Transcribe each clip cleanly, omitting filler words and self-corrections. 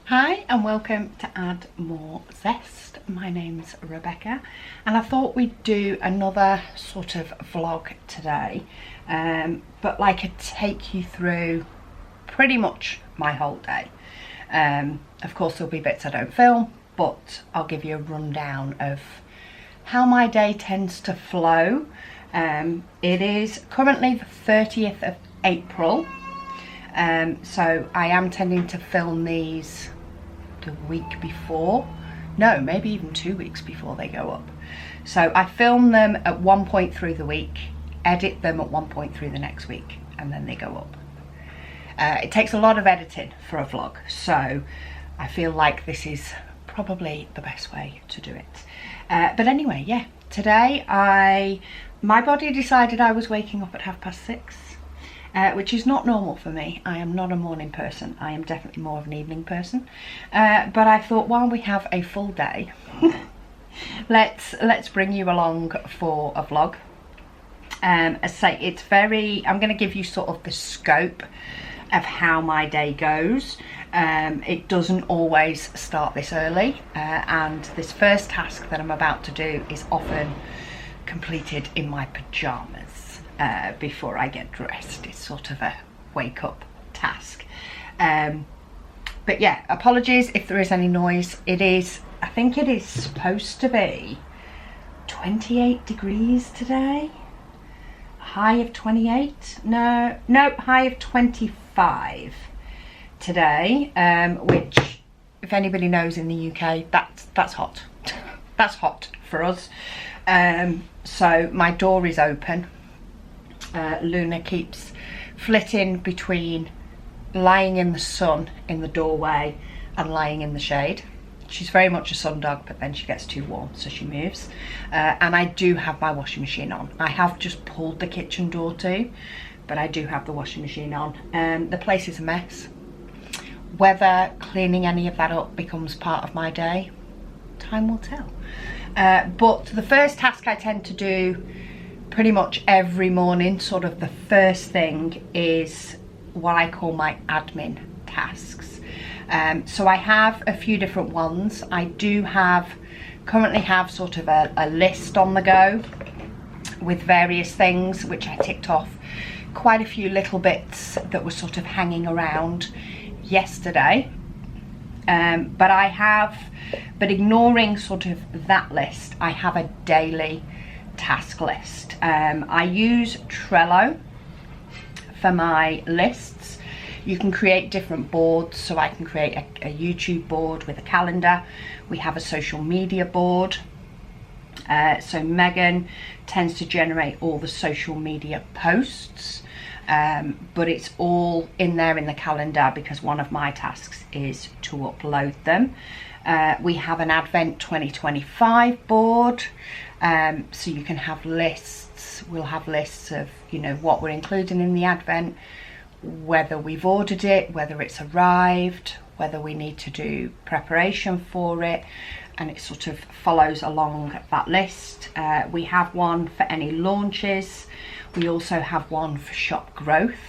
Hi and welcome to Add More Zest. My name's Rebecca and I thought we'd do another sort of vlog today, but like I take you through pretty much my whole day. Of course there'll be bits I don't film, but I'll give you a rundown of how my day tends to flow. It is currently the 30th of April, so I am tending to film these the week before, no, maybe even 2 weeks before they go up. So I film them at one point through the week, edit them at one point through the next week, and then they go up. It takes a lot of editing for a vlog, so I feel like this is probably the best way to do it. But anyway, yeah, today my body decided I was waking up at 6:30, which is not normal for me. I am not a morning person. I am definitely more of an evening person. But I thought while we have a full day, let's bring you along for a vlog. As I say, it's I'm going to give you sort of the scope of how my day goes. It doesn't always start this early, and this first task that I'm about to do is often completed in my pajamas. Before I get dressed. It's sort of a wake up task. But yeah, apologies if there is any noise. I think it is supposed to be 28 degrees today. High of 28? No, high of 25 today, which if anybody knows in the UK, that's hot. That's hot for us. So my door is open. Luna keeps flitting between lying in the sun in the doorway and lying in the shade. She's very much a sun dog, but then she gets too warm, so she moves. And I do have my washing machine on. I have just pulled the kitchen door too, but I do have the washing machine on. The place is a mess. Whether cleaning any of that up becomes part of my day, time will tell. But the first task I tend to do pretty much every morning, sort of the first thing, is what I call my admin tasks. So I have a few different ones. I do currently have sort of a list on the go with various things which I ticked off. Quite a few little bits that were sort of hanging around yesterday. But ignoring sort of that list, I have a daily task list. I use Trello for my lists. You can create different boards, so I can create a YouTube board with a calendar. We have a social media board. So Megan tends to generate all the social media posts, but it's all in there in the calendar because one of my tasks is to upload them. We have an Advent 2025 board. So you can have lists. We'll have lists of, what we're including in the Advent, whether we've ordered it, whether it's arrived, whether we need to do preparation for it, and it sort of follows along that list. We have one for any launches. We also have one for shop growth.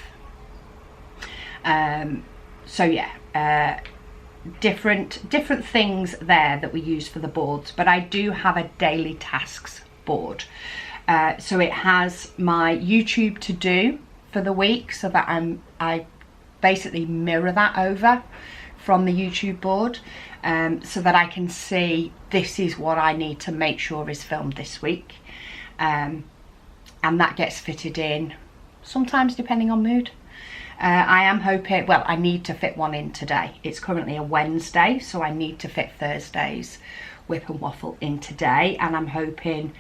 So yeah, different things there that we use for the boards, but I do have a daily tasks board. So it has my YouTube to do for the week, so that I basically mirror that over from the YouTube board, so that I can see this is what I need to make sure is filmed this week, and that gets fitted in sometimes depending on mood. I am hoping, well, I need to fit one in today. It's currently a Wednesday, so I need to fit Thursday's whip and waffle in today, and I'm hoping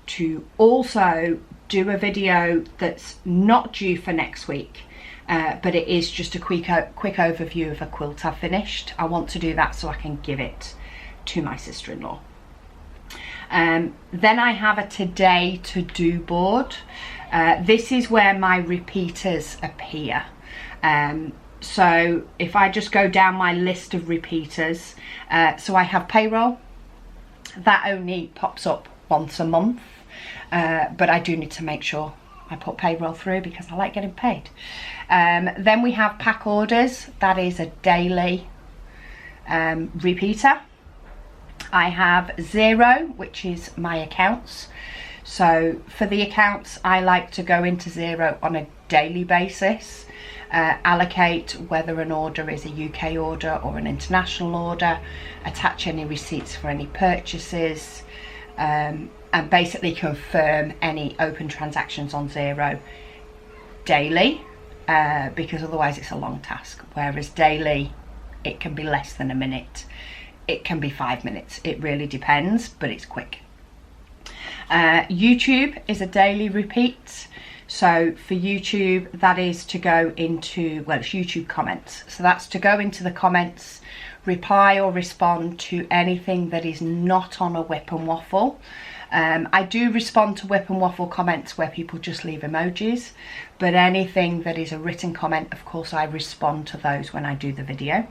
to also do a video that's not due for next week, but it is just a quick overview of a quilt I've finished. I want to do that so I can give it to my sister-in-law. Then I have a today to do board. This is where my repeaters appear. So if I just go down my list of repeaters, so I have payroll. That only pops up once a month, but I do need to make sure I put payroll through because I like getting paid. Then we have pack orders. That is a daily repeater. I have 0, which is my accounts. So for the accounts, I like to go into 0 on a daily basis, allocate whether an order is a UK order or an international order, attach any receipts for any purchases, and basically confirm any open transactions on 0 daily, because otherwise it's a long task. Whereas daily, it can be less than a minute. It can be 5 minutes. It really depends, but it's quick. YouTube is a daily repeat. So for YouTube, that is to go into, well, it's YouTube comments. So that's to go into the comments, reply or respond to anything that is not on a whip and waffle. I do respond to whip and waffle comments where people just leave emojis, but anything that is a written comment, of course, I respond to those when I do the video.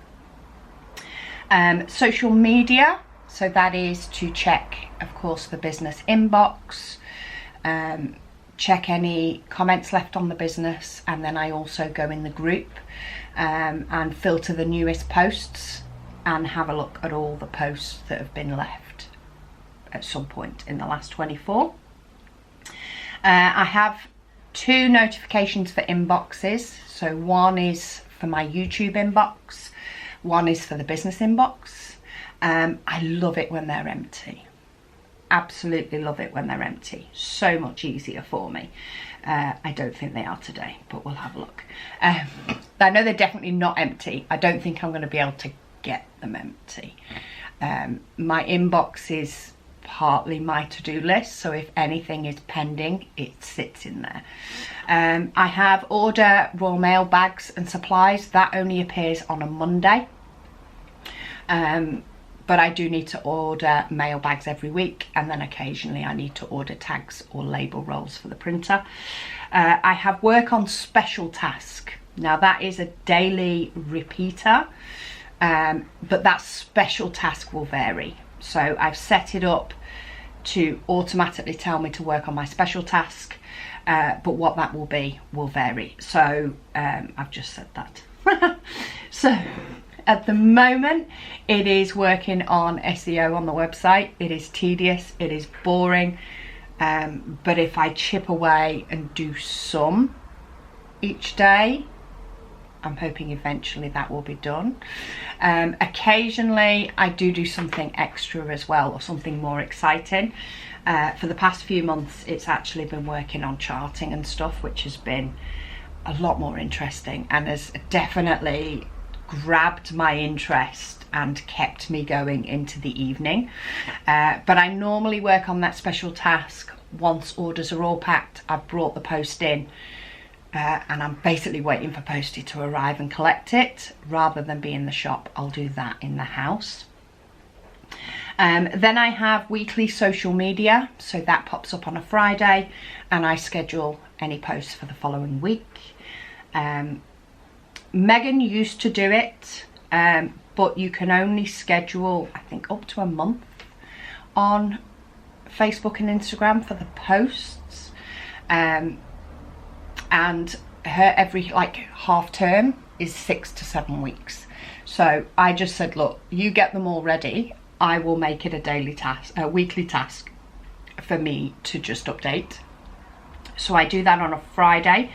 Social media, so that is to check, of course, the business inbox, check any comments left on the business, and then I also go in the group and filter the newest posts and have a look at all the posts that have been left at some point in the last 24. I have 2 notifications for inboxes. So one is for my YouTube inbox, one is for the business inbox. I love it when they're empty. Absolutely love it when they're empty. So much easier for me. I don't think they are today, but we'll have a look. I know they're definitely not empty. I don't think I'm going to be able to get them empty. My inbox is partly my to-do list, so if anything is pending, it sits in there. I have order Royal Mail bags and supplies. That only appears on a Monday. But I do need to order mail bags every week, and then occasionally I need to order tags or label rolls for the printer. I have work on special task. Now that is a daily repeater, but that special task will vary. So I've set it up to automatically tell me to work on my special task, but what that will be will vary. So I've just said that. So at the moment, it is working on SEO on the website. It is tedious, it is boring, but if I chip away and do some each day, I'm hoping eventually that will be done. Occasionally, I do something extra as well, or something more exciting. For the past few months, it's actually been working on charting and stuff, which has been a lot more interesting and has definitely grabbed my interest and kept me going into the evening. But I normally work on that special task once orders are all packed. I've brought the post in, and I'm basically waiting for postie to arrive and collect it. Rather than be in the shop, I'll do that in the house. Then I have weekly social media, so that pops up on a Friday, and I schedule any posts for the following week. Megan used to do it, but you can only schedule, I think, up to a month on Facebook and Instagram for the posts. And her every half term is 6 to 7 weeks. So I just said, look, you get them all ready. I will make it a daily task, a weekly task for me to just update. So I do that on a Friday.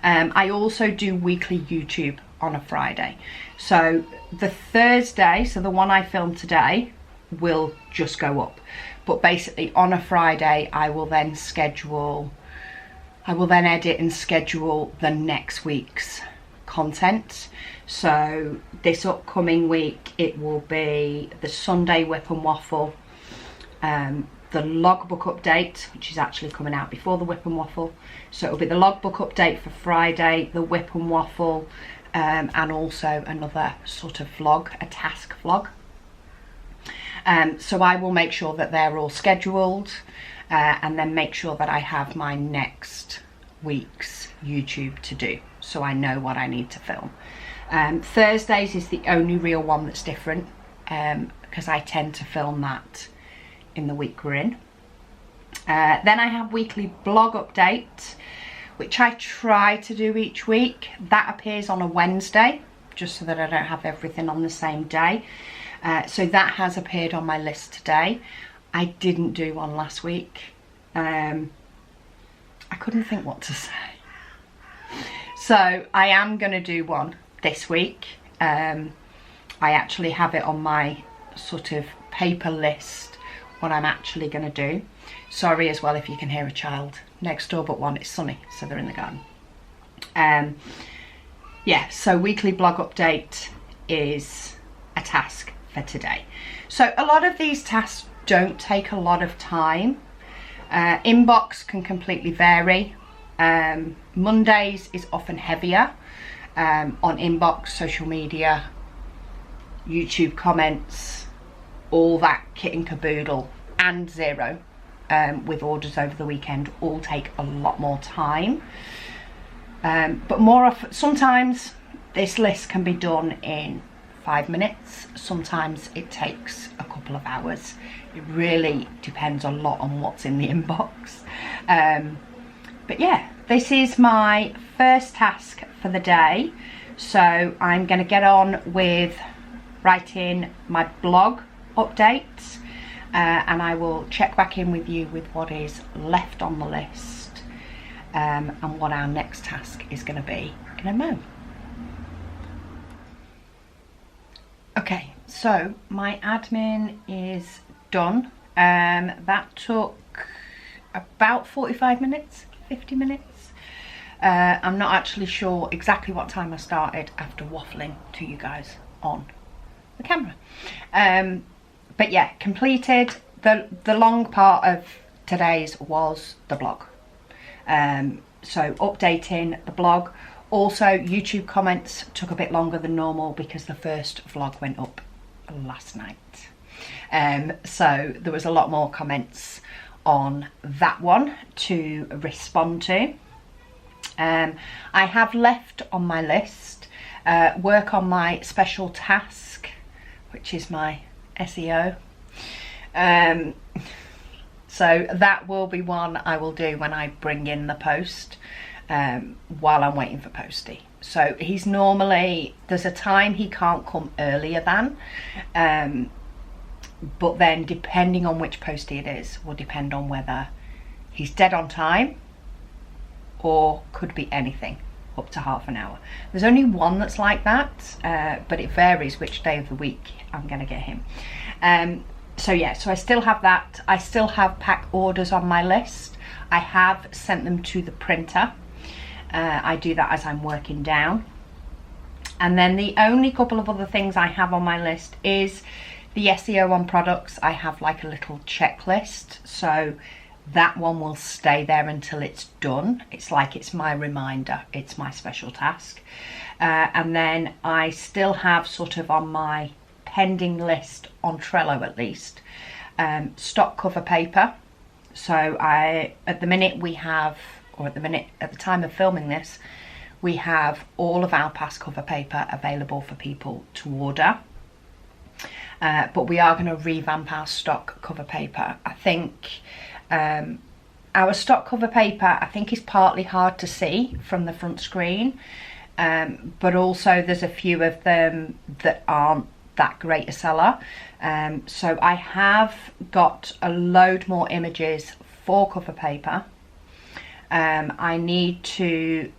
I also do weekly YouTube on a Friday. So the Thursday, so the one I filmed today, will just go up. But basically on a Friday, I will then edit and schedule the next week's content. So this upcoming week, it will be the Sunday Whip and Waffle, the Logbook update, which is actually coming out before the Whip and Waffle. So it'll be the Logbook update for Friday, the Whip and Waffle, and also another sort of vlog, a task vlog. So I will make sure that they're all scheduled, and then make sure that I have my next week's YouTube to do, so I know what I need to film. Thursdays is the only real one that's different, because I tend to film that in the week we're in. Then I have weekly blog update, which I try to do each week. That appears on a Wednesday, just so that I don't have everything on the same day. So that has appeared on my list today. I didn't do one last week. I couldn't think what to say. So I am going to do one this week. I actually have it on my sort of paper list, what I'm actually going to do. Sorry as well if you can hear a child next door, but one, it's sunny, so they're in the garden. Yeah, so weekly blog update is a task for today. So a lot of these tasks don't take a lot of time. Inbox can completely vary. Mondays is often heavier on inbox, social media, YouTube comments, all that kit and caboodle, and zero with orders over the weekend all take a lot more time. But more often, sometimes this list can be done in 5 minutes. Sometimes it takes a couple of hours. It really depends a lot on what's in the inbox. But yeah, this is my first task for the day. So I'm going to get on with writing my blog updates, and I will check back in with you with what is left on the list, and what our next task is going to be in a moment. Okay, so my admin is done. That took about 45 minutes, 50 minutes. I'm not actually sure exactly what time I started after waffling to you guys on the camera. But yeah, completed. The long part of today's was the blog. So updating the blog. Also, YouTube comments took a bit longer than normal because the first vlog went up last night. So there was a lot more comments on that one to respond to. I have left on my list work on my special task, which is my SEO. So that will be one I will do when I bring in the post, while I'm waiting for Posty. So he's normally, there's a time he can't come earlier than, but then depending on which Posty it is will depend on whether he's dead on time or could be anything up to half an hour. There's only one that's like that, but it varies which day of the week I'm going to get him. So yeah, so I still have that. I still have pack orders on my list. I have sent them to the printer. I do that as I'm working down. And then the only couple of other things I have on my list is the SEO on products. I have like a little checklist, so that one will stay there until it's done. It's like it's my reminder, it's my special task. And then I still have sort of on my pending list on Trello at least, stock cover paper. So at the minute we have, or at the time of filming this, we have all of our past cover paper available for people to order. But we are going to revamp our stock cover paper. I think our stock cover paper, I think, is partly hard to see from the front screen, but also there's a few of them that aren't that great a seller. So I have got a load more images for cover paper. I need to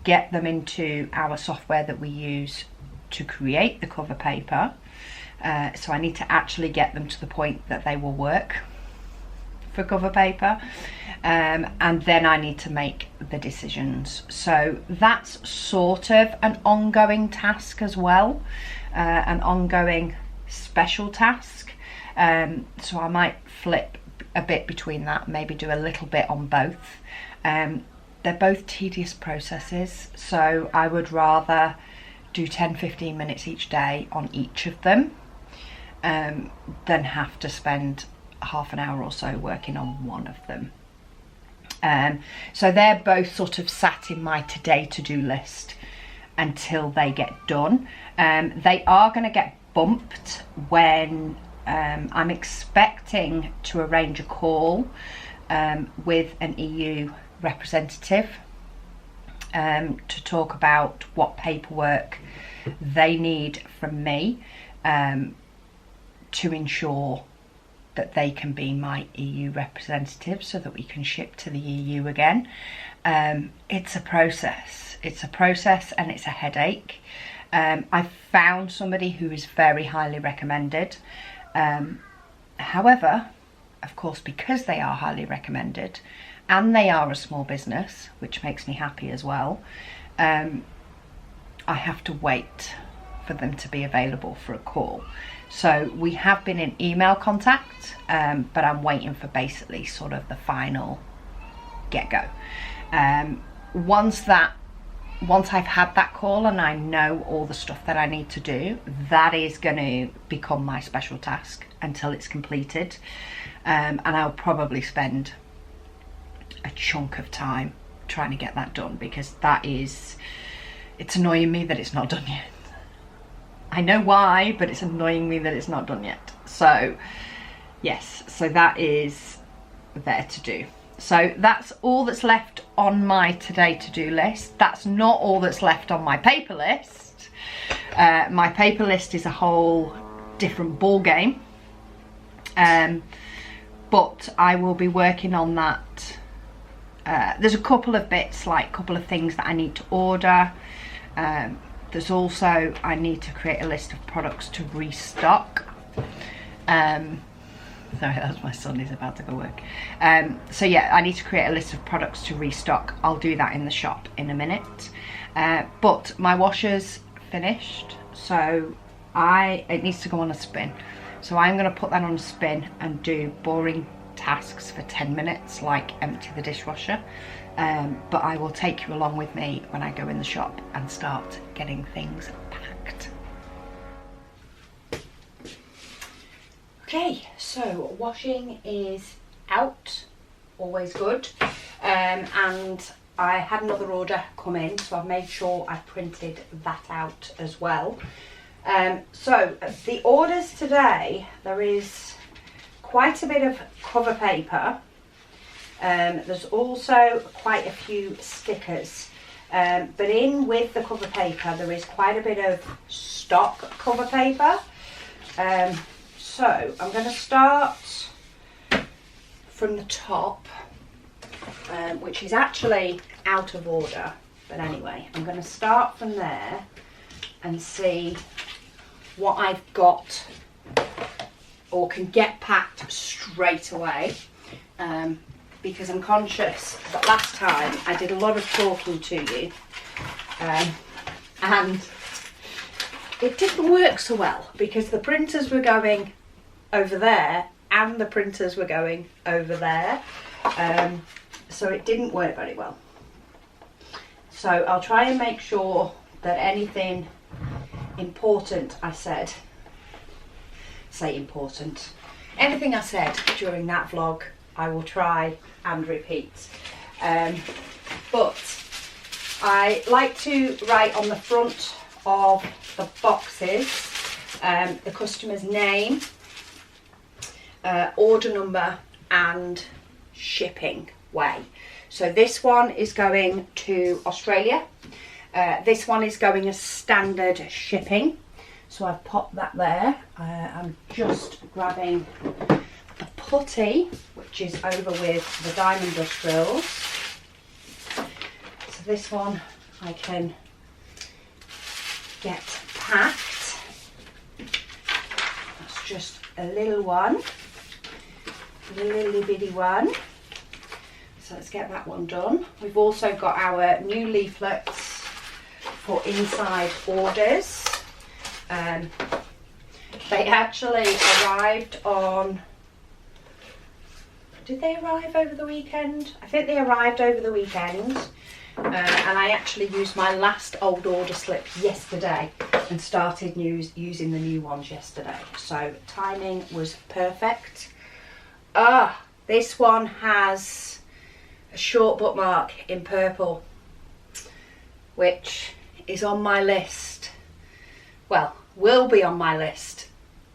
get them into our software that we use to create the cover paper. So I need to actually get them to the point that they will work for cover paper, and then I need to make the decisions. So that's sort of an ongoing task as well, an ongoing special task. So I might flip a bit between that, maybe do a little bit on both. They're both tedious processes, so I would rather do 10-15 minutes each day on each of them, than have to spend half an hour or so working on one of them. So they're both sort of sat in my today to-do list until they get done. They are going to get bumped when I'm expecting to arrange a call with an EU representative to talk about what paperwork they need from me to ensure that they can be my EU representative so that we can ship to the EU again. It's a process. It's a process and it's a headache. I've found somebody who is very highly recommended. However, of course, because they are highly recommended and they are a small business, which makes me happy as well, I have to wait for them to be available for a call. So we have been in email contact, but I'm waiting for basically sort of the final get-go. Once I've had that call and I know all the stuff that I need to do, that is going to become my special task until it's completed. And I'll probably spend a chunk of time trying to get that done, because it's annoying me that it's not done yet. I know why, but it's annoying me that it's not done yet. So yes, so that is there to do. So that's all that's left on my today to-do list. That's not all that's left on my paper list. My paper list is a whole different ball game. But I will be working on that. There's a couple of bits, like a couple of things that I need to order. There's also, I need to create a list of products to restock. Sorry, that's my son, he's about to go work. So yeah, I need to create a list of products to restock. I'll do that in the shop in a minute. But my washer's finished, so it needs to go on a spin. So I'm going to put that on a spin and do boring tasks for 10 minutes, like empty the dishwasher. But I will take you along with me when I go in the shop and start getting things packed. Okay, so washing is out, always good. And I had another order come in, so I've made sure I printed that out as well. So the orders today, there is quite a bit of cover paper. There's also quite a few stickers, but in with the cover paper there is quite a bit of stock cover paper. So I'm going to start from the top, which is actually out of order, but anyway, I'm going to start from there and see what I've got or can get packed straight away. Because I'm conscious that last time I did a lot of talking to you, and it didn't work so well because the printers were going over there and the printers were going over there, so it didn't work very well. So I'll try and make sure that anything important I said, anything I said during that vlog, I will try and repeat. But I like to write on the front of the boxes the customer's name, order number and shipping way. So this one is going to Australia. This one is going as standard shipping. So I've popped that there. I'm just grabbing the putty, which is over with the diamond dust drills. So this one I can get packed. That's just a little one, a little bitty one. So let's get that one done. We've also got our new leaflets for inside orders. They actually arrived on, did they arrive over the weekend? I think they arrived over the weekend, and I actually used my last old order slip yesterday and started using the new ones yesterday, so timing was perfect. This one has a short bookmark in purple, which is on my list, well, will be on my list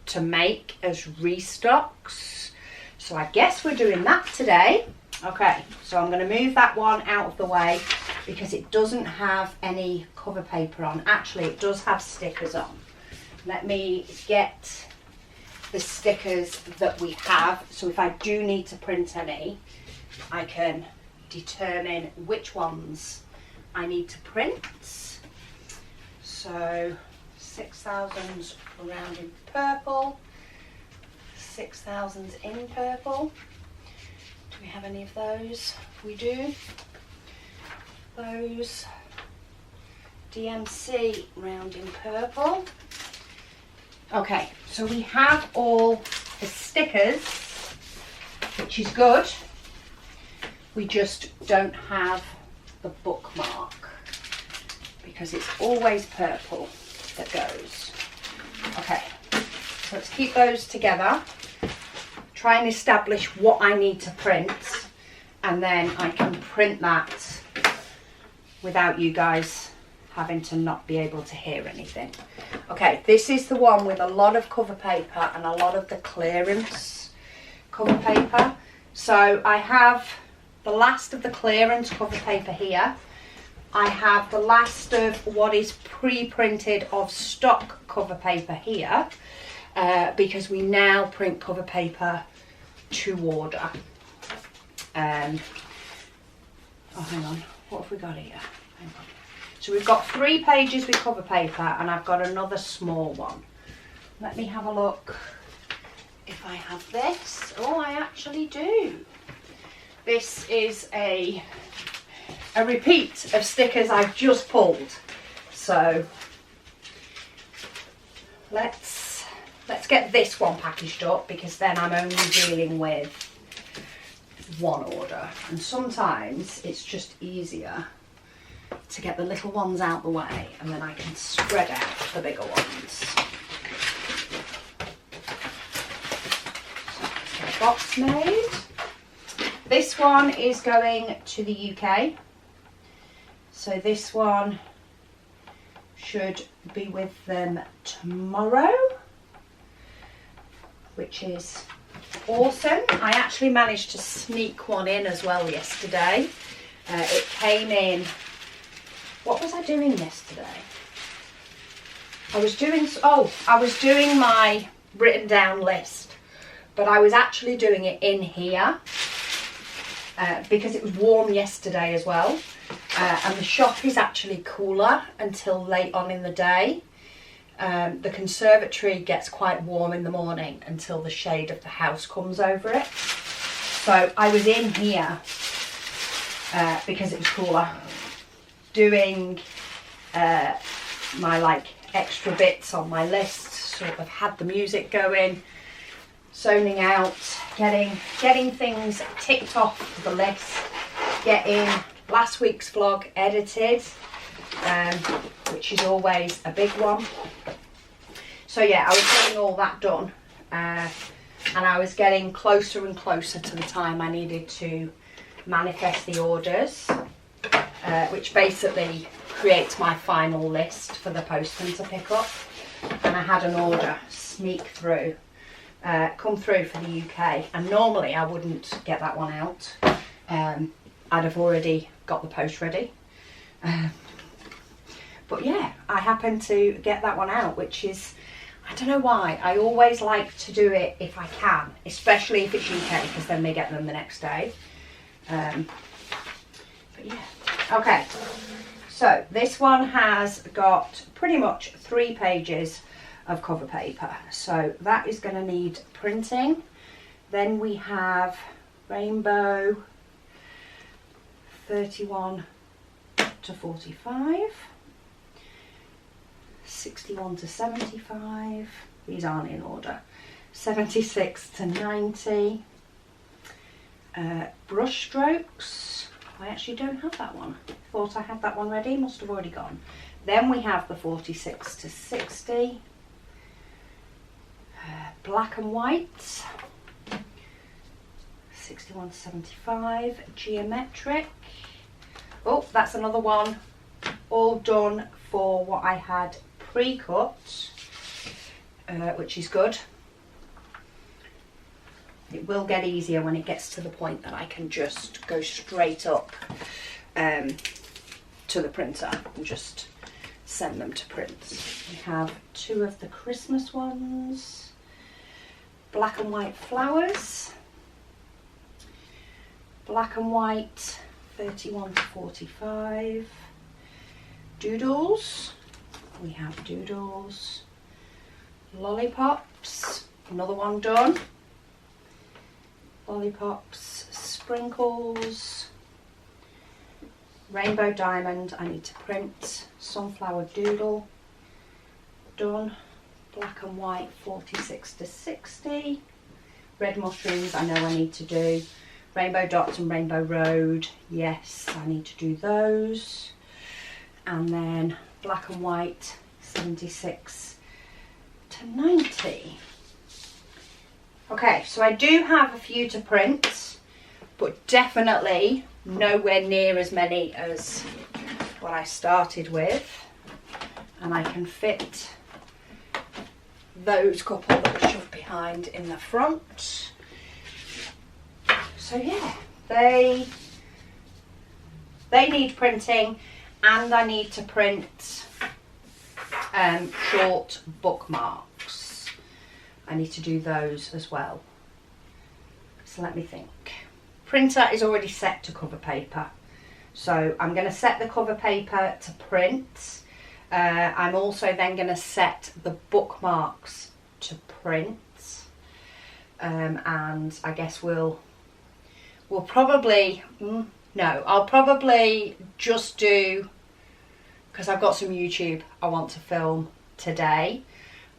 to make as restocks. So I guess we're doing that today. Okay, so I'm going to move that one out of the way because it doesn't have any cover paper on. Actually, it does have stickers on. Let me get the stickers that we have. So if I do need to print any, I can determine which ones I need to print. So 6,000 around in purple, 6,000 in purple. Do we have any of those? We do. Those DMC round in purple. Okay, so we have all the stickers, which is good. We just don't have the bookmark because it's always purple that goes. Okay, so let's keep those together. Try and establish what I need to print, and then I can print that without you guys having to not be able to hear anything. Okay, this is the one with a lot of cover paper and a lot of the clearance cover paper. So I have the last of the clearance cover paper here. I have the last of what is pre-printed of stock cover paper here, because we now print cover paper to order. Oh, hang on, what have we got here? Hang on. So we've got 3 pages with cover paper, and I've got another small one. Let me have a look if I have this. Oh, I actually do. This is a repeat of stickers I've just pulled. So let's get this one packaged up, because then I'm only dealing with one order, and sometimes it's just easier to get the little ones out the way, and then I can spread out the bigger ones. So let's get a box made. This one is going to the UK, so this one should be with them tomorrow, which is awesome. I actually managed to sneak one in as well yesterday. It came in. What was I doing yesterday? I was doing my written down list, but I was actually doing it in here because it was warm yesterday as well, and the shop is actually cooler until late on in the day. The conservatory gets quite warm in the morning until the shade of the house comes over it. So I was in here because it was cooler, doing my like extra bits on my list, sort of had the music going, zoning out, getting things ticked off the list, getting last week's vlog edited, which is always a big one. So yeah, I was getting all that done, and I was getting closer and closer to the time I needed to manifest the orders, which basically creates my final list for the postman to pick up. And I had an order sneak through, come through for the UK, and normally I wouldn't get that one out. I'd have already got the post ready. But yeah, I happened to get that one out, which is, I don't know why, I always like to do it if I can, especially if it's UK, because then they get them the next day. But yeah, okay, so this one has got pretty much 3 pages of cover paper, so that is going to need printing. Then we have rainbow 31 to 45, 61 to 75, these aren't in order, 76 to 90, brush strokes, I actually don't have that one, thought I had that one ready, must have already gone. Then we have the 46 to 60, black and white, 61 to 75, geometric. Oh, that's another one, all done for what I had pre-cut, which is good. It will get easier when it gets to the point that I can just go straight up to the printer and just send them to print. We have 2 of the Christmas ones, black and white flowers, black and white 31 to 45, doodles, we have doodles, lollipops, another one done, lollipops, sprinkles, rainbow diamond, I need to print, sunflower doodle, done, black and white 46 to 60, red mushrooms I know I need to do, rainbow dots and rainbow road, yes I need to do those, and then black and white 76 to 90. Okay, so I do have a few to print, but definitely nowhere near as many as what I started with, and I can fit those couple that were shoved behind in the front. So yeah, they need printing, and I need to print short bookmarks. I need to do those as well. So let me think. Printer is already set to cover paper, so I'm going to set the cover paper to print. I'm also then going to set the bookmarks to print, and I guess we'll probably I'll probably just do, because I've got some YouTube I want to film today,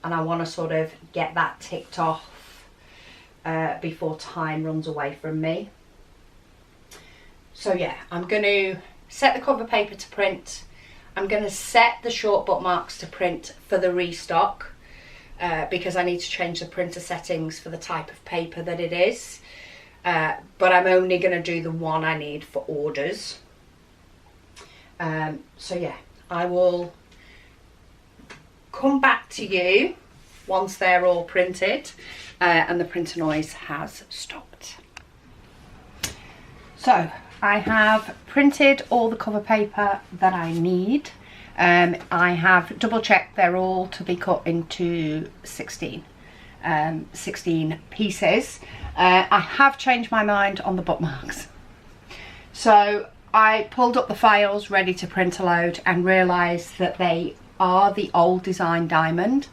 and I want to sort of get that ticked off before time runs away from me. So yeah, I'm going to set the cover paper to print. I'm going to set the short bookmarks to print for the restock, because I need to change the printer settings for the type of paper that it is. But I'm only going to do the one I need for orders. So yeah, I will come back to you once they're all printed and the printer noise has stopped. So I have printed all the cover paper that I need. I have double checked they're all to be cut into 16 pieces. I have changed my mind on the bookmarks. So I pulled up the files ready to print a load and realised that they are the old design diamond.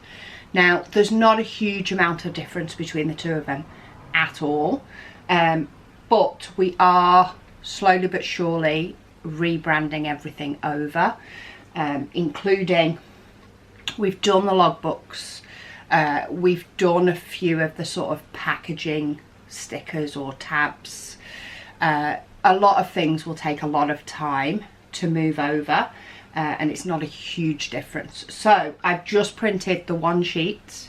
Now there's not a huge amount of difference between the two of them at all, but we are slowly but surely rebranding everything over, including we've done the logbooks, we've done a few of the sort of packaging stickers or tabs. A lot of things will take a lot of time to move over, and it's not a huge difference. So I've just printed the one sheet,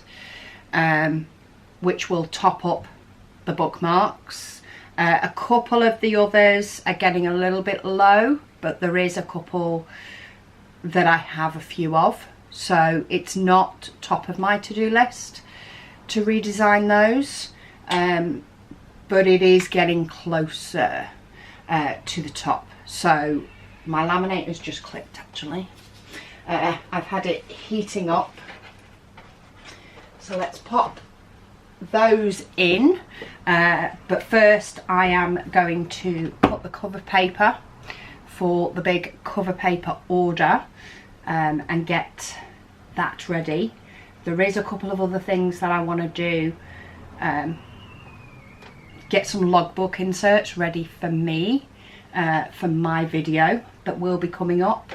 which will top up the bookmarks. A couple of the others are getting a little bit low, but there is a couple that I have a few of, so it's not top of my to-do list to redesign those, but it is getting closer to the top. So my laminator's just clicked actually. I've had it heating up, so let's pop those in, but first I am going to put the cover paper for the big cover paper order, and get that ready. There is a couple of other things that I want to do, get some logbook inserts ready for me, for my video that will be coming up,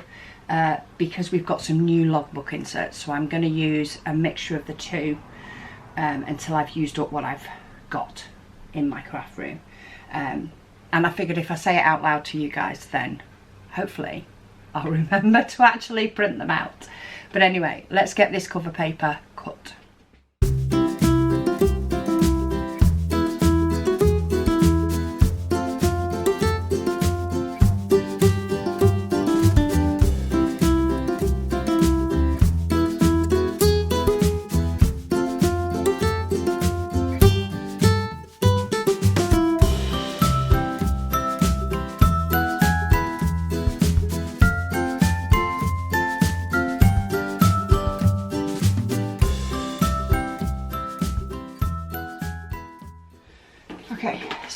because we've got some new logbook inserts, so I'm going to use a mixture of the two until I've used up what I've got in my craft room, and I figured if I say it out loud to you guys, then hopefully I'll remember to actually print them out. But anyway, let's get this cover paper cut.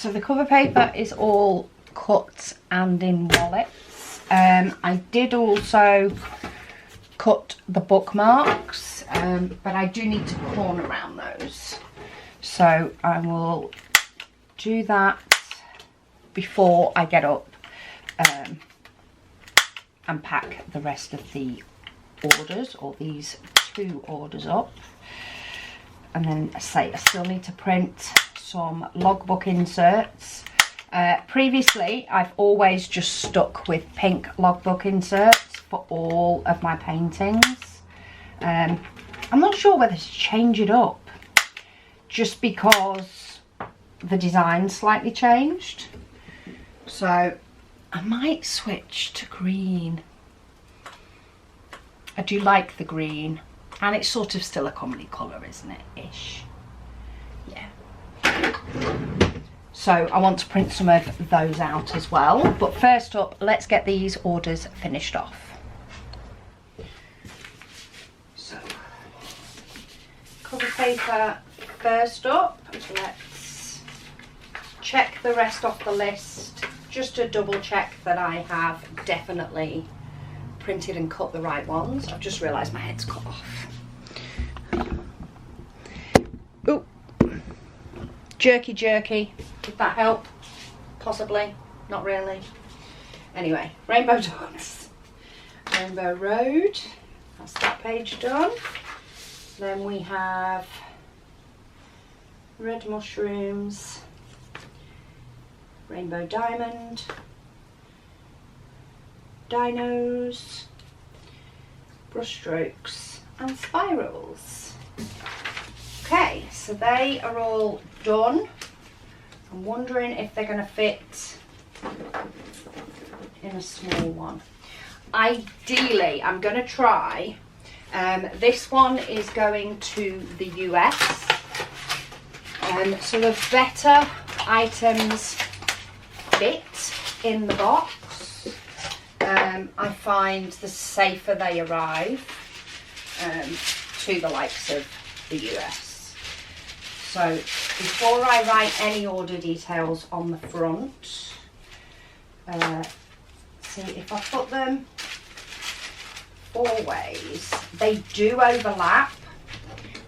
so the cover paper is all cut and in wallets. I did also cut the bookmarks, but I do need to corner around those. So I will do that before I get up and pack the rest of the orders, or these 2 orders up. And then I still need to print some logbook inserts. Previously, I've always just stuck with pink logbook inserts for all of my paintings. I'm not sure whether to change it up, just because the design slightly changed. So I might switch to green. I do like the green, and it's sort of still a comedy colour, isn't it? Ish. Yeah. So I want to print some of those out as well. But first up, let's get these orders finished off. So, cover paper first up. Let's check the rest off the list, just to double check that I have definitely printed and cut the right ones. I've just realised my head's cut off. Oh, jerky. Did that help? Possibly, not really. Anyway, Rainbow Ducks, Rainbow Road, that's that page done. Then we have Red Mushrooms, Rainbow Diamond, Dinos, Brushstrokes and Spirals. Okay, so they are all done. I'm wondering if they're going to fit in a small one. Ideally, I'm going to try, this one is going to the US, so the better items fit in the box, I find the safer they arrive to the likes of the US. So before I write any order details on the front, see if I put them 4 ways, they do overlap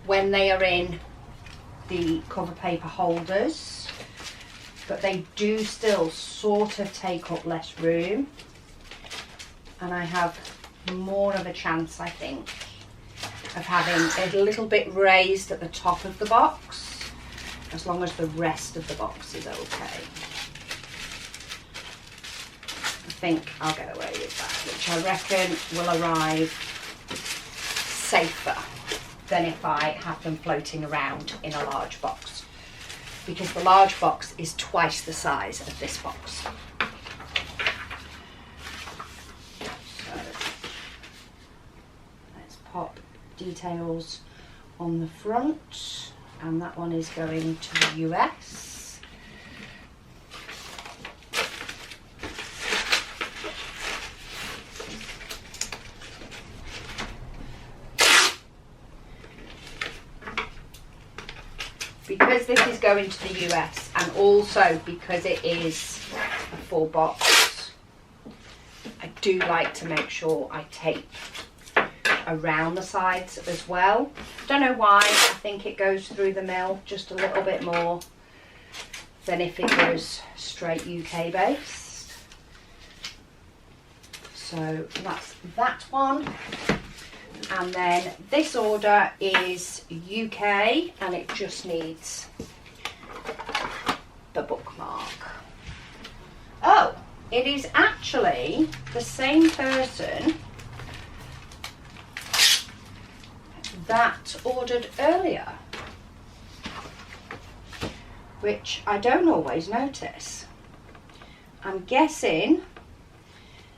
when they are in the cover paper holders, but they do still sort of take up less room, and I have more of a chance, I think, of having a little bit raised at the top of the box, as long as the rest of the box is okay. I think I'll get away with that, which I reckon will arrive safer than if I have them floating around in a large box, because the large box is twice the size of this box. So let's pop details on the front, and that one is going to the US. Because this is going to the US, and also because it is a full box, I do like to make sure I tape around the sides as well. Don't know why, I think it goes through the mill just a little bit more than if it was straight UK based. So that's that one. And then this order is UK, and it just needs the bookmark. Oh, it is actually the same person that ordered earlier, which I don't always notice. I'm guessing,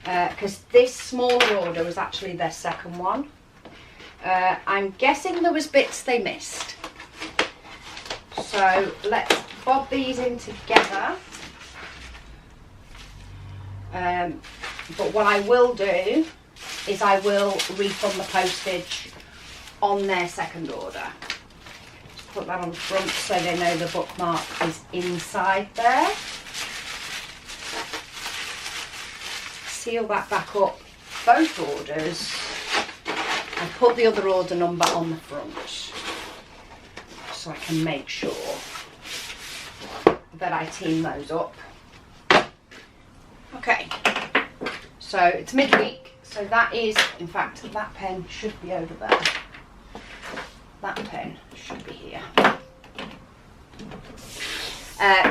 because this smaller order was actually their second one, I'm guessing there was bits they missed. So let's bob these in together. But what I will do is I will refund the postage on their second order. put that on the front so they know the bookmark is inside there. Seal that back up, both orders, and put the other order number on the front so I can make sure that I team those up. Okay, so it's midweek, so that is, in fact, that pen should be over there. That pen should be here.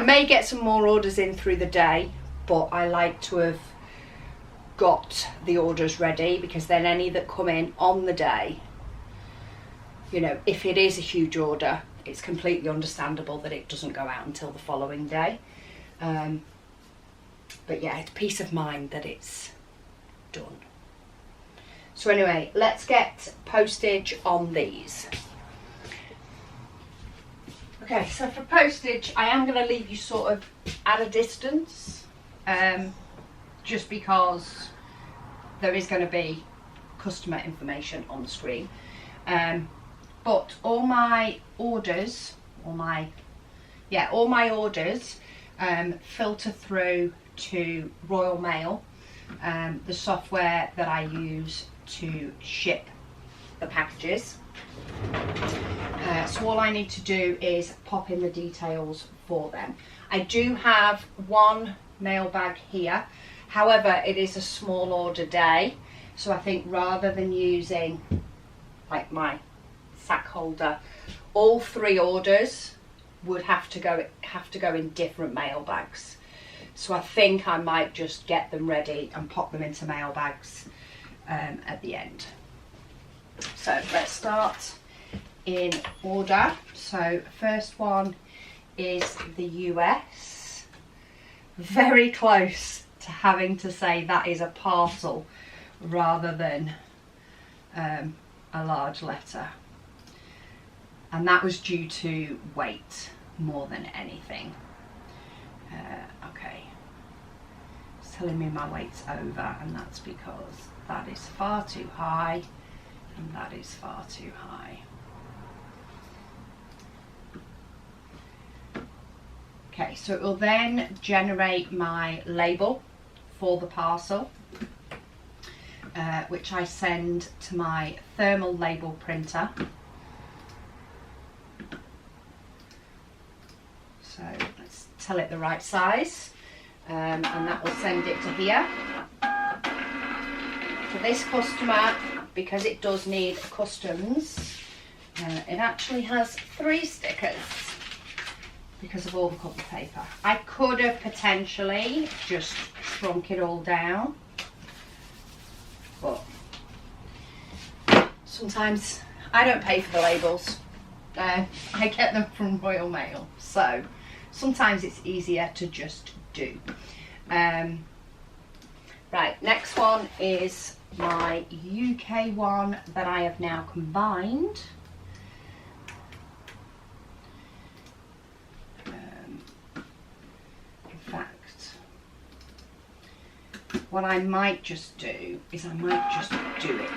May get some more orders in through the day, but I like to have got the orders ready, because then any that come in on the day, you know, if it is a huge order, it's completely understandable that it doesn't go out until the following day. But yeah, it's peace of mind that it's done. So anyway, let's get postage on these. Okay, so for postage, I am going to leave you sort of at a distance, just because there is going to be customer information on the screen. But all my orders, filter through to Royal Mail, the software that I use to ship the packages. So all I need to do is pop in the details for them. I do have one mail bag here, however it is a small order day, so I think rather than using like my sack holder, all 3 orders would have to go in different mail bags. So I think I might just get them ready and pop them into mail bags at the end. So let's start in order. So first one is the US. Very close to having to say that is a parcel rather than a large letter, and that was due to weight more than anything. Okay, it's telling me my weight's over, and that's because that is far too high and that is far too high. Okay, so it will then generate my label for the parcel, which I send to my thermal label printer. So let's tell it the right size, and that will send it to here. For this customer, because it does need customs, it actually has 3 stickers because of all the copy paper. I could have potentially just shrunk it all down, but sometimes I don't pay for the labels. I get them from Royal Mail, so sometimes it's easier to just do. Right, next one is my UK one that I have now combined. In fact, what I might just do is I might just do it.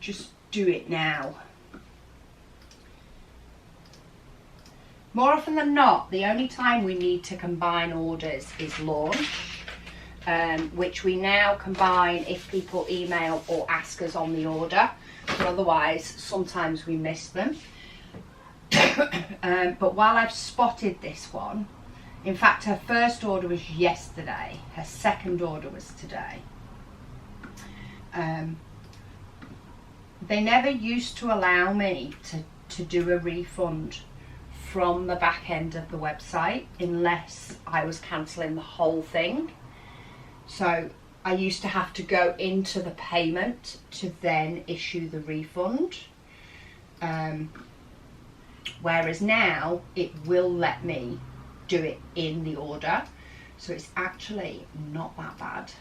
Just do it now. More often than not, the only time we need to combine orders is launch, which we now combine if people email or ask us on the order, but otherwise sometimes we miss them. But while I've spotted this one, in fact her first order was yesterday, her second order was today. They never used to allow me to do a refund from the back end of the website unless I was cancelling the whole thing. So I used to have to go into the payment to then issue the refund. Whereas now it will let me do it in the order. So it's actually not that bad.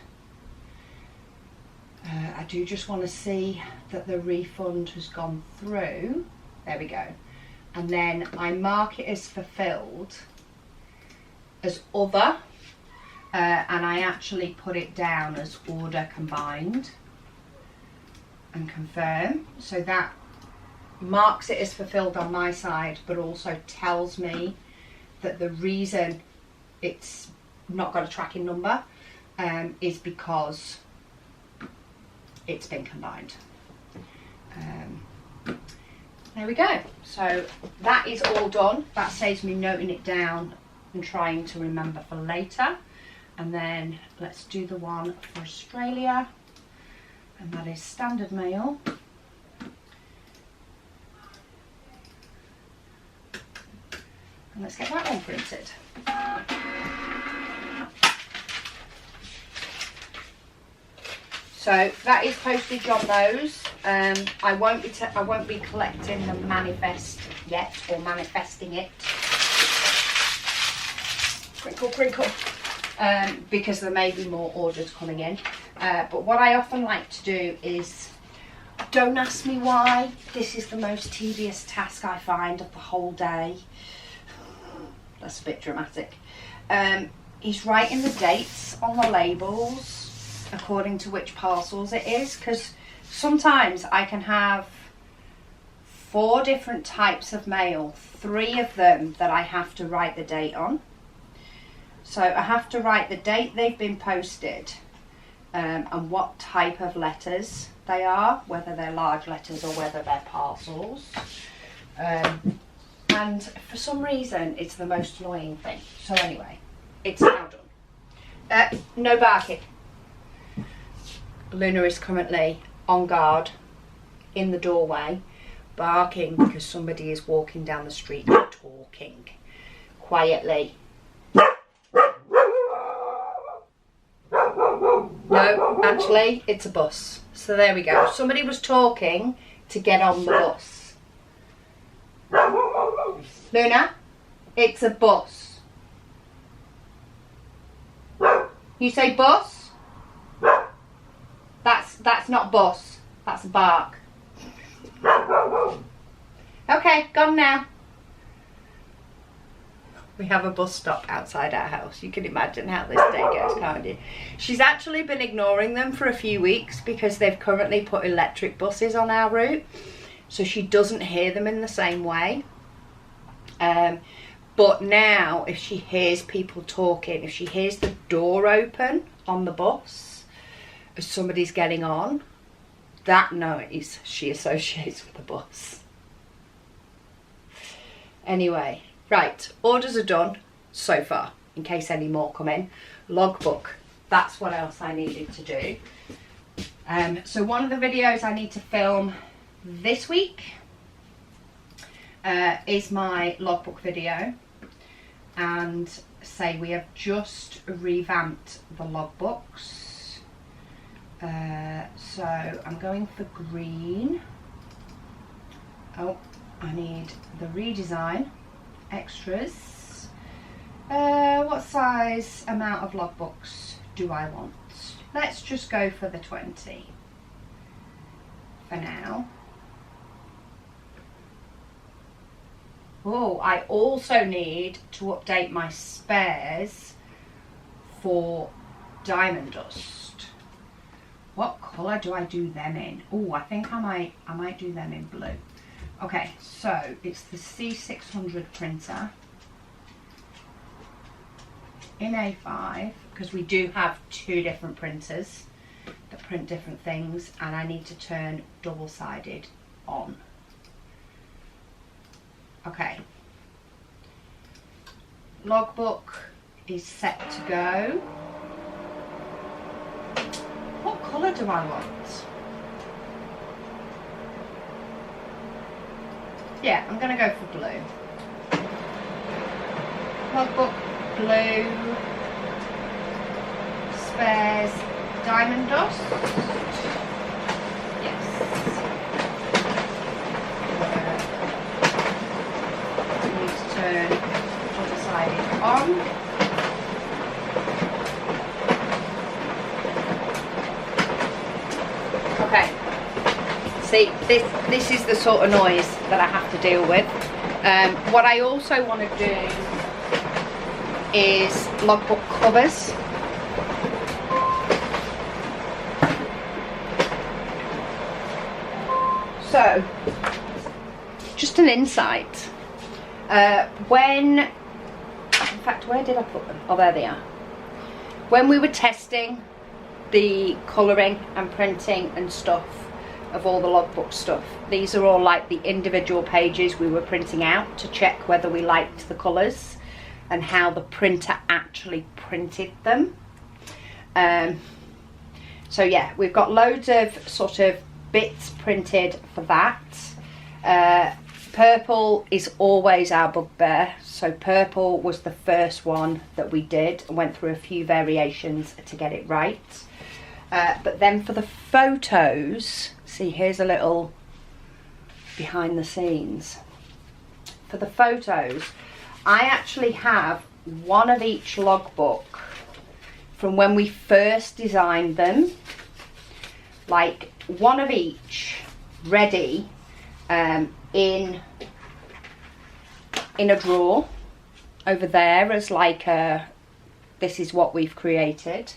I do just want to see that the refund has gone through. There we go. And then I mark it as fulfilled as other, and I actually put it down as order combined and confirm. So that marks it as fulfilled on my side, but also tells me that the reason it's not got a tracking number is because it's been combined. There we go. So that is all done. That saves me noting it down and trying to remember for later. And then let's do the one for Australia, and that is standard mail. And let's get that one printed. So that is postage on those. I won't be collecting the manifest yet, or manifesting it. Crinkle, crinkle. Because there may be more orders coming in. But what I often like to do is, don't ask me why, this is the most tedious task I find of the whole day. That's a bit dramatic. Is writing the dates on the labels according to which parcels it is, because sometimes I can have 4 different types of mail, 3 of them that I have to write the date on. So I have to write the date they've been posted, and what type of letters they are, whether they're large letters or whether they're parcels. And for some reason it's the most annoying thing. So anyway, it's now done. No barking. Luna is currently on guard in the doorway, barking because somebody is walking down the street talking quietly. No, actually it's a bus. So there we go. Somebody was talking to get on the bus. Luna, it's a bus. You say bus? That's not bus. That's a bark. Okay, gone now. We have a bus stop outside our house. You can imagine how this day goes, can't you? She's actually been ignoring them for a few weeks because they've currently put electric buses on our route. So she doesn't hear them in the same way. But now if she hears people talking, if she hears the door open on the bus as somebody's getting on, that noise she associates with the bus. Anyway, right, orders are done so far, in case any more come in. Logbook, that's what else I needed to do. So one of the videos I need to film this week is my logbook video, and say we have just revamped the logbooks. So I'm going for green. Oh, I need the redesign extras. What size amount of logbooks do I want? Let's just go for the 20 for now. Oh, I also need to update my spares for diamond dust. What colour do I do them in? Oh, I think I might do them in blue. Okay, so it's the C600 printer in A5, because we do have 2 different printers that print different things, and I need to turn double-sided on. Okay, logbook is set to go. What colour do I want? Yeah, I'm going to go for blue. Logbook, blue, spares, diamond dust. Yes. I need to turn double-sided on. Okay, see, this is the sort of noise that I have to deal with. What I also want to do is logbook covers. So, just an insight. In fact, where did I put them? Oh, there they are. When we were testing the colouring and printing and stuff of all the logbook stuff, these are all like the individual pages we were printing out to check whether we liked the colours and how the printer actually printed them. So yeah, we've got loads of sort of bits printed for that. Purple is always our bugbear, so purple was the first one that we did and went through a few variations to get it right. But then for the photos, see, here's a little behind the scenes. For the photos, I actually have one of each logbook from when we first designed them, like one of each ready in a drawer over there as like a, this is what we've created.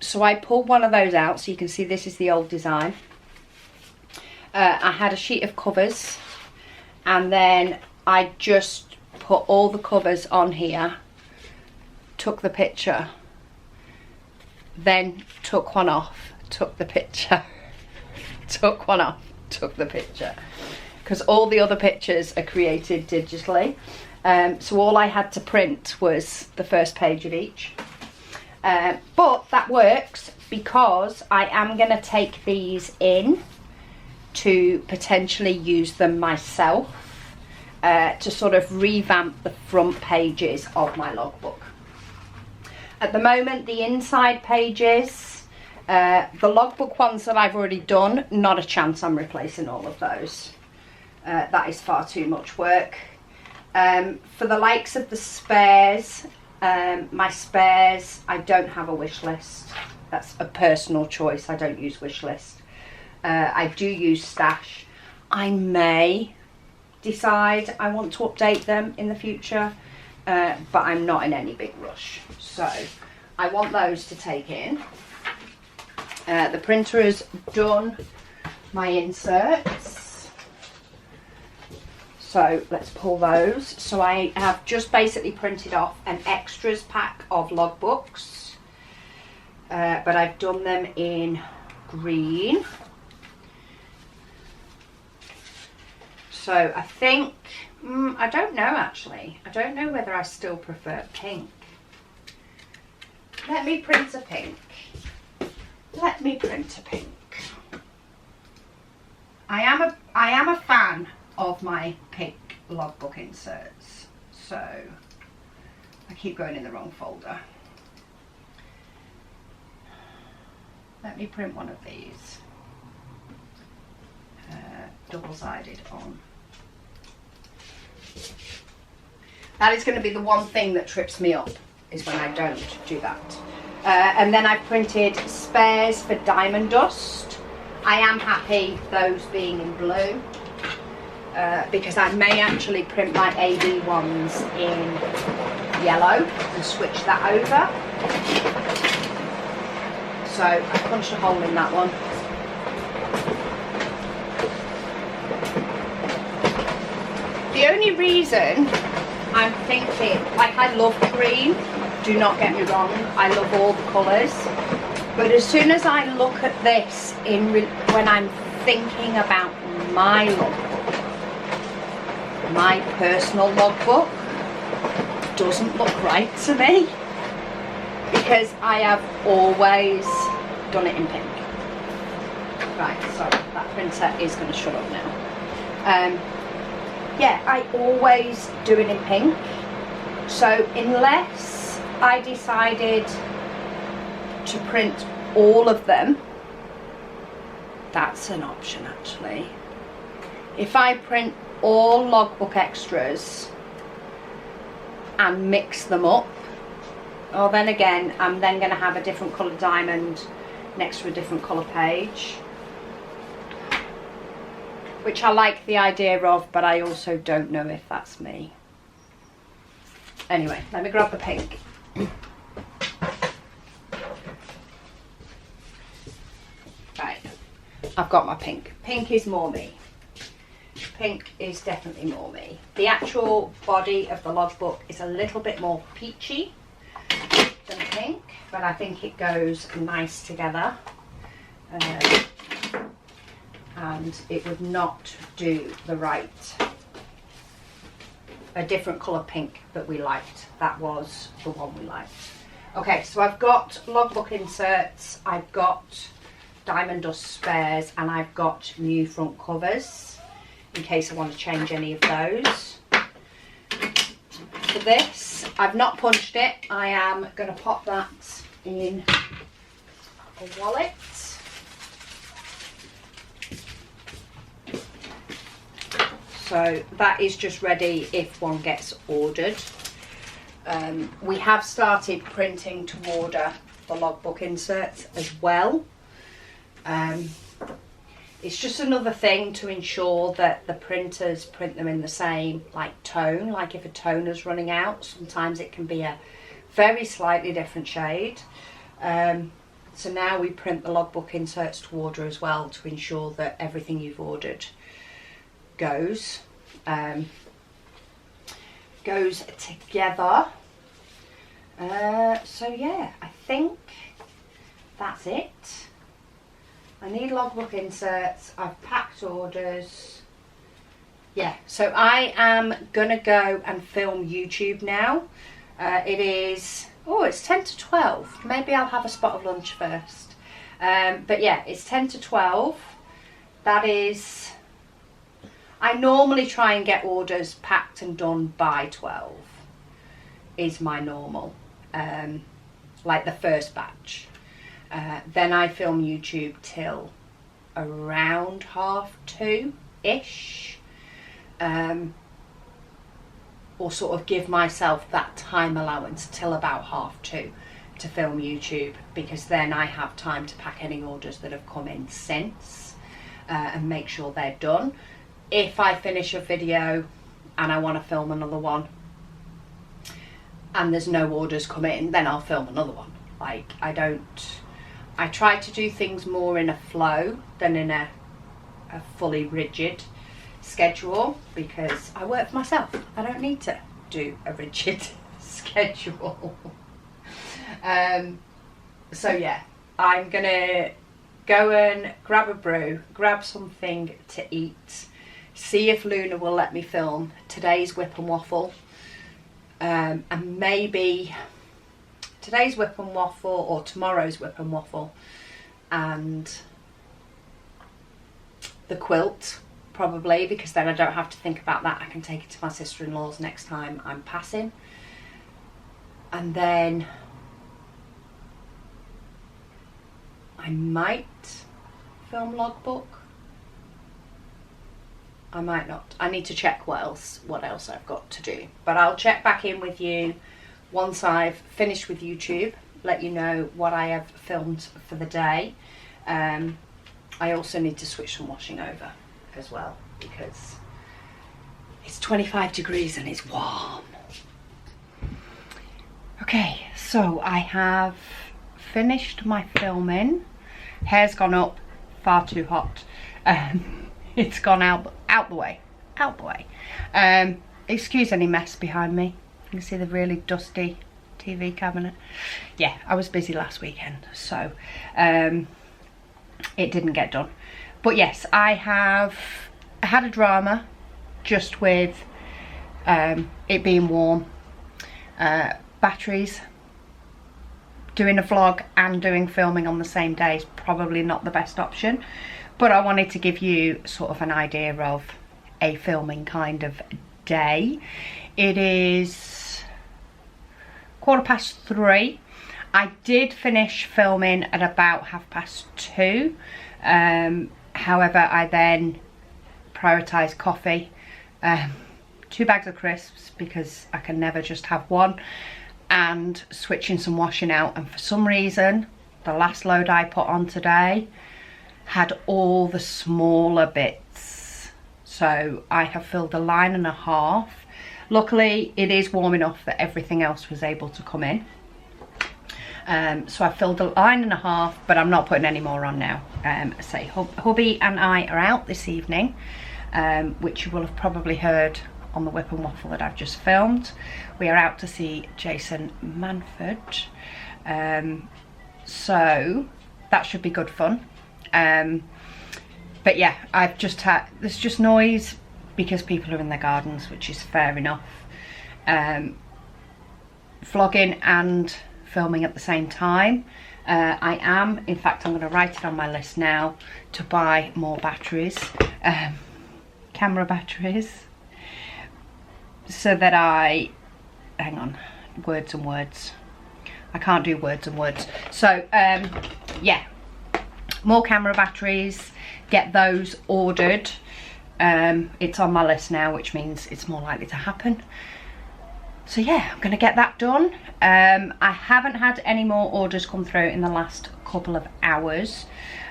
So I pulled one of those out so you can see this is the old design. I had a sheet of covers and then I just put all the covers on here, took the picture, then took one off, took the picture, took one off, took the picture, because all the other pictures are created digitally. So all I had to print was the first page of each. But that works because I am going to take these in to potentially use them myself to sort of revamp the front pages of my logbook. At the moment, the inside pages, the logbook ones that I've already done, not a chance I'm replacing all of those. That is far too much work. For the likes of the spares, my spares, I don't have a wish list. That's a personal choice. I don't use wish list. I do use stash. I may decide I want to update them in the future, but I'm not in any big rush. So I want those to take in. The printer has done my inserts, so let's pull those. So I have just basically printed off an extras pack of logbooks, but I've done them in green. So I think, I don't know actually. I don't know whether I still prefer pink. Let me print a pink. Let me print a pink. I am a fan of my pink logbook inserts. So I keep going in the wrong folder. Let me print one of these. Double-sided on. That is going to be the one thing that trips me up, is when I don't do that. And then I've printed spares for diamond dust. I am happy those being in blue, because I may actually print my AD ones in yellow and switch that over. So I punched a hole in that one. The only reason I'm thinking, like, I love green, do not get me wrong, I love all the colours, but as soon as I look at this when I'm thinking about my logbook, my personal logbook doesn't look right to me, because I have always done it in pink. Right, sorry, that printer is going to shut up now. Yeah, I always do it in pink, so unless I decided to print all of them, that's an option actually. If I print all logbook extras and mix them up, or then again, I'm then going to have a different colour diamond next to a different colour page, which I like the idea of, but I also don't know if that's me. Anyway, let me grab the pink. Right, I've got my pink. Pink is more me. pink is definitely more me. The actual body of the logbook is a little bit more peachy than pink, but I think it goes nice together. And it would not do the right, a different colour pink that we liked. That was the one we liked. Okay, so I've got logbook inserts, I've got diamond dust spares, and I've got new front covers in case I want to change any of those. For this, I've not punched it. I am going to pop that in a wallet. So that is just ready if one gets ordered. We have started printing to order the logbook inserts as well. It's just another thing to ensure that the printers print them in the same tone. Like if a toner's running out, sometimes it can be a very slightly different shade. So now we print the logbook inserts to order as well to ensure that everything you've ordered goes together. So yeah, I think that's it. I need logbook inserts. I've packed orders. Yeah, so I am gonna go and film YouTube now. It is, oh, it's 10 to 12. Maybe I'll have a spot of lunch first. But yeah, it's 10 to 12. That is, I normally try and get orders packed and done by 12 is my normal, like the first batch. Then I film YouTube till around 2:30-ish, or sort of give myself that time allowance till about 2:30 to film YouTube, because then I have time to pack any orders that have come in since and make sure they're done. If I finish a video and I want to film another one and there's no orders come in, then I'll film another one. Like, I try to do things more in a flow than in a fully rigid schedule, because I work for myself. I don't need to do a rigid schedule. So yeah, I'm gonna go and grab a brew, grab something to eat, see if Luna will let me film today's whip and waffle, and maybe today's whip and waffle or tomorrow's whip and waffle, and the quilt probably, because then I don't have to think about that. I can take it to my sister-in-law's next time I'm passing. And then I might film logbook. I might not. I need to check what else I've got to do. But I'll check back in with you once I've finished with YouTube, let you know what I have filmed for the day. I also need to switch some washing over as well, because it's 25 degrees and it's warm. Okay, so I have finished my filming. Hair's gone up, far too hot. It's gone out the way. Excuse any mess behind me. You can see the really dusty TV cabinet. Yeah, I was busy last weekend, so it didn't get done. But yes, I had a drama just with it being warm. Batteries. Doing a vlog and doing filming on the same day is probably not the best option, but I wanted to give you sort of an idea of a filming kind of day. It is 3:15. I did finish filming at about 2:30. However, I then prioritised coffee, 2 bags of crisps, because I can never just have one, and switching some washing out. And for some reason, the last load I put on today had all the smaller bits, so I have filled a line and a half. Luckily, it is warm enough that everything else was able to come in. So I filled a line and a half, but I'm not putting any more on now. Say, hubby and I are out this evening, which you will have probably heard on the Whip and Waffle that I've just filmed. We are out to see Jason Manford, so that should be good fun. But yeah, I've just had, there's just noise because people are in their gardens, which is fair enough. Vlogging and filming at the same time. I am, in fact, I'm going to write it on my list now to buy more batteries, camera batteries, so that hang on, words and words. I can't do words and words. So, yeah, more camera batteries, get those ordered. It's on my list now, which means it's more likely to happen. So yeah, I'm going to get that done. I haven't had any more orders come through in the last couple of hours,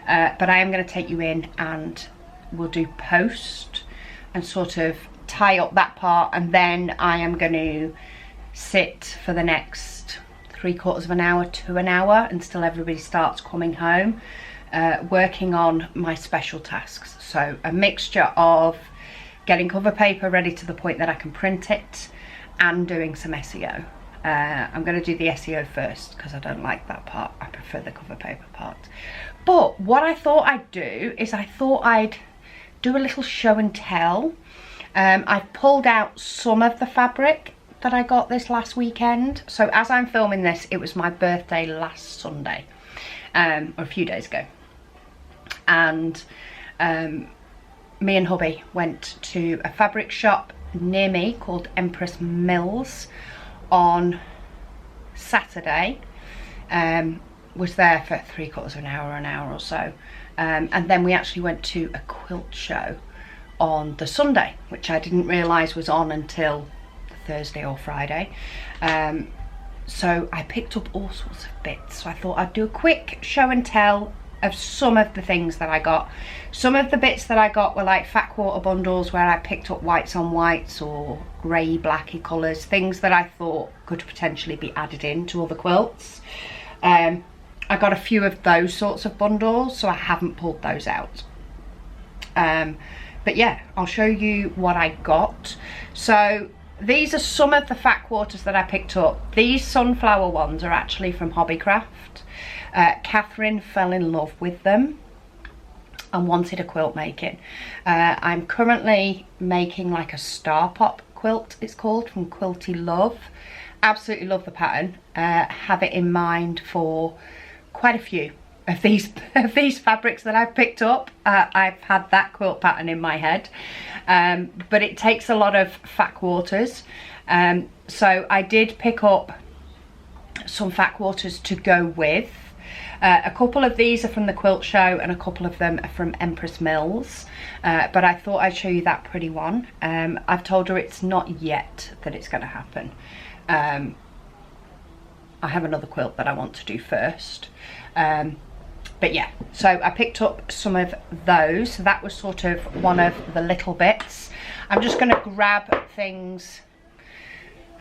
but I am going to take you in and we'll do post and sort of tie up that part, and then I am going to sit for the next 3/4 of an hour to an hour until everybody starts coming home, working on my special tasks. So a mixture of getting cover paper ready to the point that I can print it and doing some SEO. I'm going to do the SEO first because I don't like that part. I prefer the cover paper part. But what I thought I'd do is I thought I'd do a little show and tell. I've pulled out some of the fabric that I got this last weekend. So as I'm filming this, it was my birthday last Sunday, or a few days ago. And me and hubby went to a fabric shop near me called Empress Mills on Saturday. Was there for 3/4 of an hour or so, and then we actually went to a quilt show on the Sunday, which I didn't realise was on until Thursday or Friday. So I picked up all sorts of bits, so I thought I'd do a quick show and tell of some of the things that I got. Some of the bits that I got were like fat quarter bundles where I picked up whites on whites or grey blacky colours, things that I thought could potentially be added into other quilts. I got a few of those sorts of bundles, so I haven't pulled those out. But yeah, I'll show you what I got. So these are some of the fat quarters that I picked up. These sunflower ones are actually from Hobbycraft. Catherine fell in love with them and wanted a quilt making. I'm currently making like a star pop quilt, it's called, from Quilty Love. Absolutely love the pattern. Have it in mind for quite a few of these fabrics that I've picked up. I've had that quilt pattern in my head, but it takes a lot of fat quarters. So I did pick up some fat quarters to go with. A couple of these are from the quilt show and a couple of them are from Empress Mills, but I thought I'd show you that pretty one. I've told her it's not yet that it's going to happen. I have another quilt that I want to do first. But yeah, so I picked up some of those. So that was sort of one of the little bits. I'm just going to grab things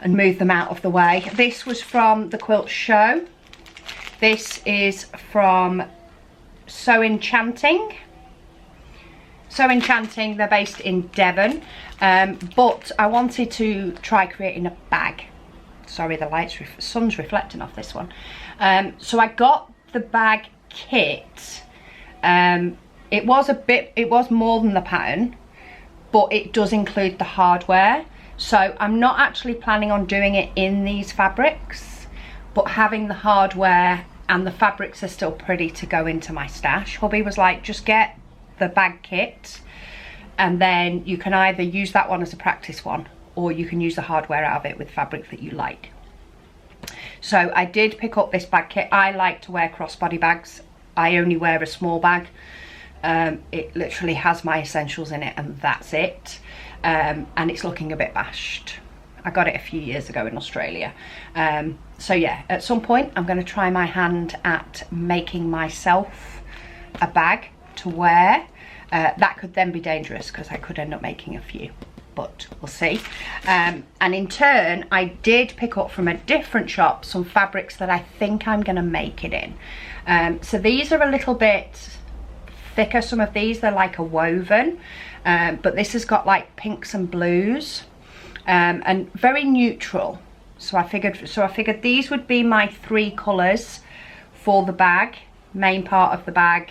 and move them out of the way. This was from the quilt show. This is from So Enchanting. So Enchanting, they're based in Devon, but I wanted to try creating a bag. Sorry, the sun's reflecting off this one. So I got the bag kit. It was more than the pattern, but it does include the hardware. So I'm not actually planning on doing it in these fabrics, but having the hardware and the fabrics are still pretty to go into my stash. Hubby was like, just get the bag kit and then you can either use that one as a practice one or you can use the hardware out of it with fabric that you like. So I did pick up this bag kit. I like to wear crossbody bags. I only wear a small bag. It literally has my essentials in it and that's it. And it's looking a bit bashed. I got it a few years ago in Australia. So yeah, at some point I'm going to try my hand at making myself a bag to wear. That could then be dangerous because I could end up making a few, but we'll see. And in turn, I did pick up from a different shop some fabrics that I think I'm going to make it in. So these are a little bit thicker. Some of these, they're like a woven, but this has got like pinks and blues, and very neutral. So I figured these would be my 3 colours for the bag, main part of the bag,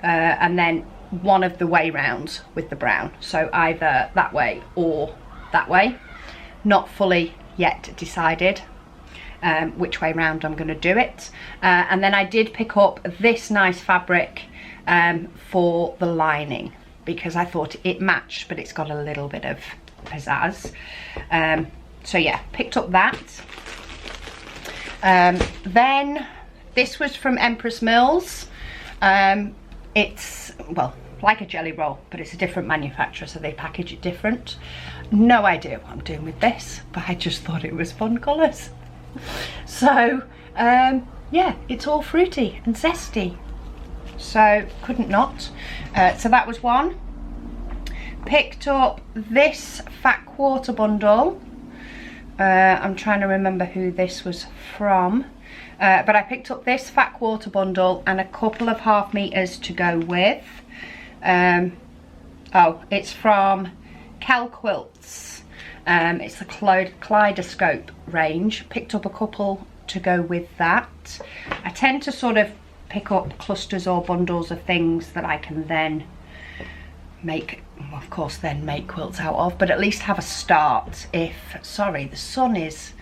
and then one of the way rounds with the brown. So either that way or that way. Not fully yet decided which way round I'm going to do it. And then I did pick up this nice fabric for the lining, because I thought it matched, but it's got a little bit of pizzazz. So yeah, picked up that. Then this was from Empress Mills. It's, well, like a jelly roll, but it's a different manufacturer, so they package it different. No idea what I'm doing with this, but I just thought it was fun colours. So yeah, it's all fruity and zesty, so couldn't not. So that was one. Picked up this fat quarter bundle. I'm trying to remember who this was from, but I picked up this fat quarter bundle and a couple of half meters to go with. Oh, it's from Quilts. It's the Kaleidoscope range. Picked up a couple to go with that. I tend to sort of pick up clusters or bundles of things that I can then make, of course, then make quilts out of, but at least have a start. If, sorry, the sun is,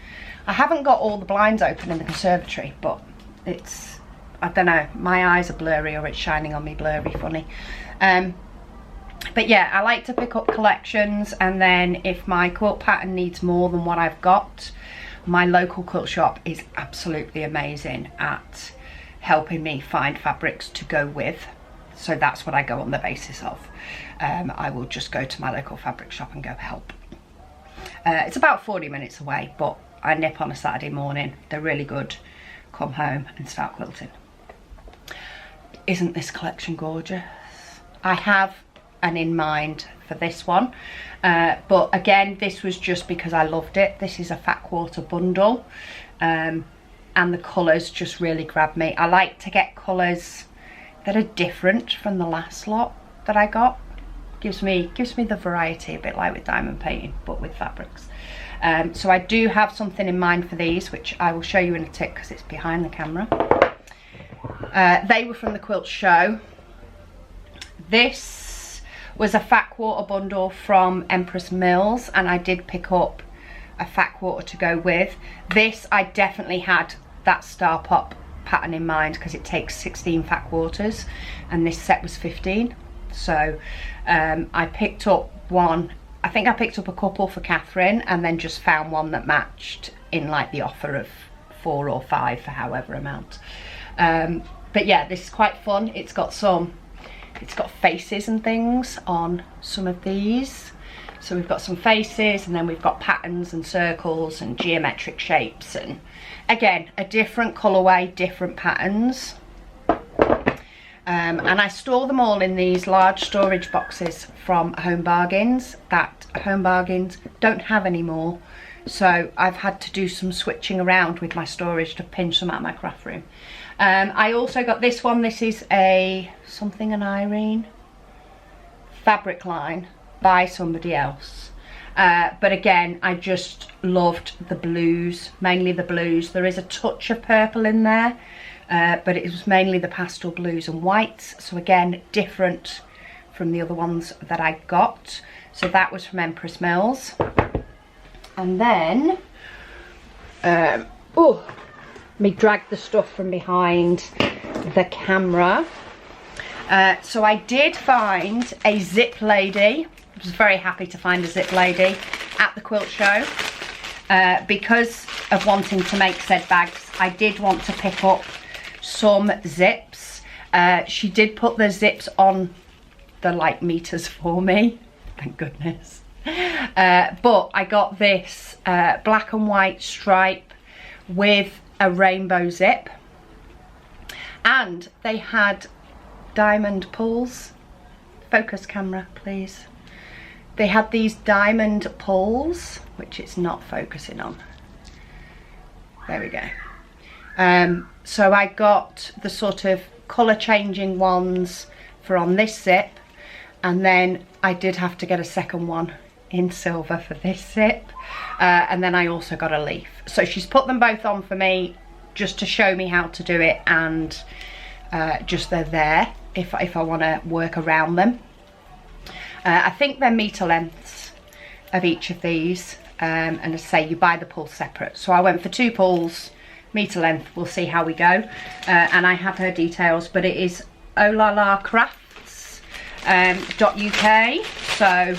I haven't got all the blinds open in the conservatory, but it's, I don't know, my eyes are blurry or it's shining on me blurry funny. But yeah, I like to pick up collections, and then if my quilt pattern needs more than what I've got, my local quilt shop is absolutely amazing at helping me find fabrics to go with. So that's what I go on the basis of. I will just go to my local fabric shop and go help. It's about 40 minutes away, but I nip on a Saturday morning. They're really good. Come home and start quilting. Isn't this collection gorgeous? I have an in mind for this one, but again, this was just because I loved it. This is a fat quarter bundle, and the colours just really grabbed me. I like to get colours that are different from the last lot that I got. Gives me the variety, a bit like with diamond painting, but with fabrics. So I do have something in mind for these, which I will show you in a tick because it's behind the camera. They were from the quilt show. This was a fat quarter bundle from Empress Mills, and I did pick up a fat quarter to go with. This, I definitely had that star pop pattern in mind because it takes 16 fat quarters, and this set was 15. So I picked up one, I think I picked up a couple for Catherine, and then just found one that matched in like the offer of 4 or 5 for however amount. But yeah, this is quite fun. It's got faces and things on some of these. So we've got some faces, and then we've got patterns and circles and geometric shapes, and again, a different colourway, different patterns. And I store them all in these large storage boxes from Home Bargains that Home Bargains don't have anymore. So I've had to do some switching around with my storage to pinch them out of my craft room. I also got this one. This is a Something and Irene fabric line by somebody else. But again, I just loved the blues, mainly the blues. There is a touch of purple in there, but it was mainly the pastel blues and whites. So again, different from the other ones that I got. So that was from Empress Mills. And then, oh, me drag the stuff from behind the camera. So I did find a zip lady. I was very happy to find a zip lady at the quilt show. Because of wanting to make said bags, I did want to pick up some zips. She did put the zips on the like meters for me, thank goodness. But I got this black and white stripe with a rainbow zip, and they had diamond pulls. Focus camera please. They had these diamond pulls, which it's not focusing on. There we go. So I got the sort of colour changing ones for on this zip, and then I did have to get a second one in silver for this zip, and then I also got a leaf. So she's put them both on for me just to show me how to do it, and just they're there if I want to work around them. I think they're metre lengths of each of these, and as I say, you buy the pulls separate. So I went for 2 pulls, metre length. We'll see how we go, and I have her details, but it is olalacrafts.uk. so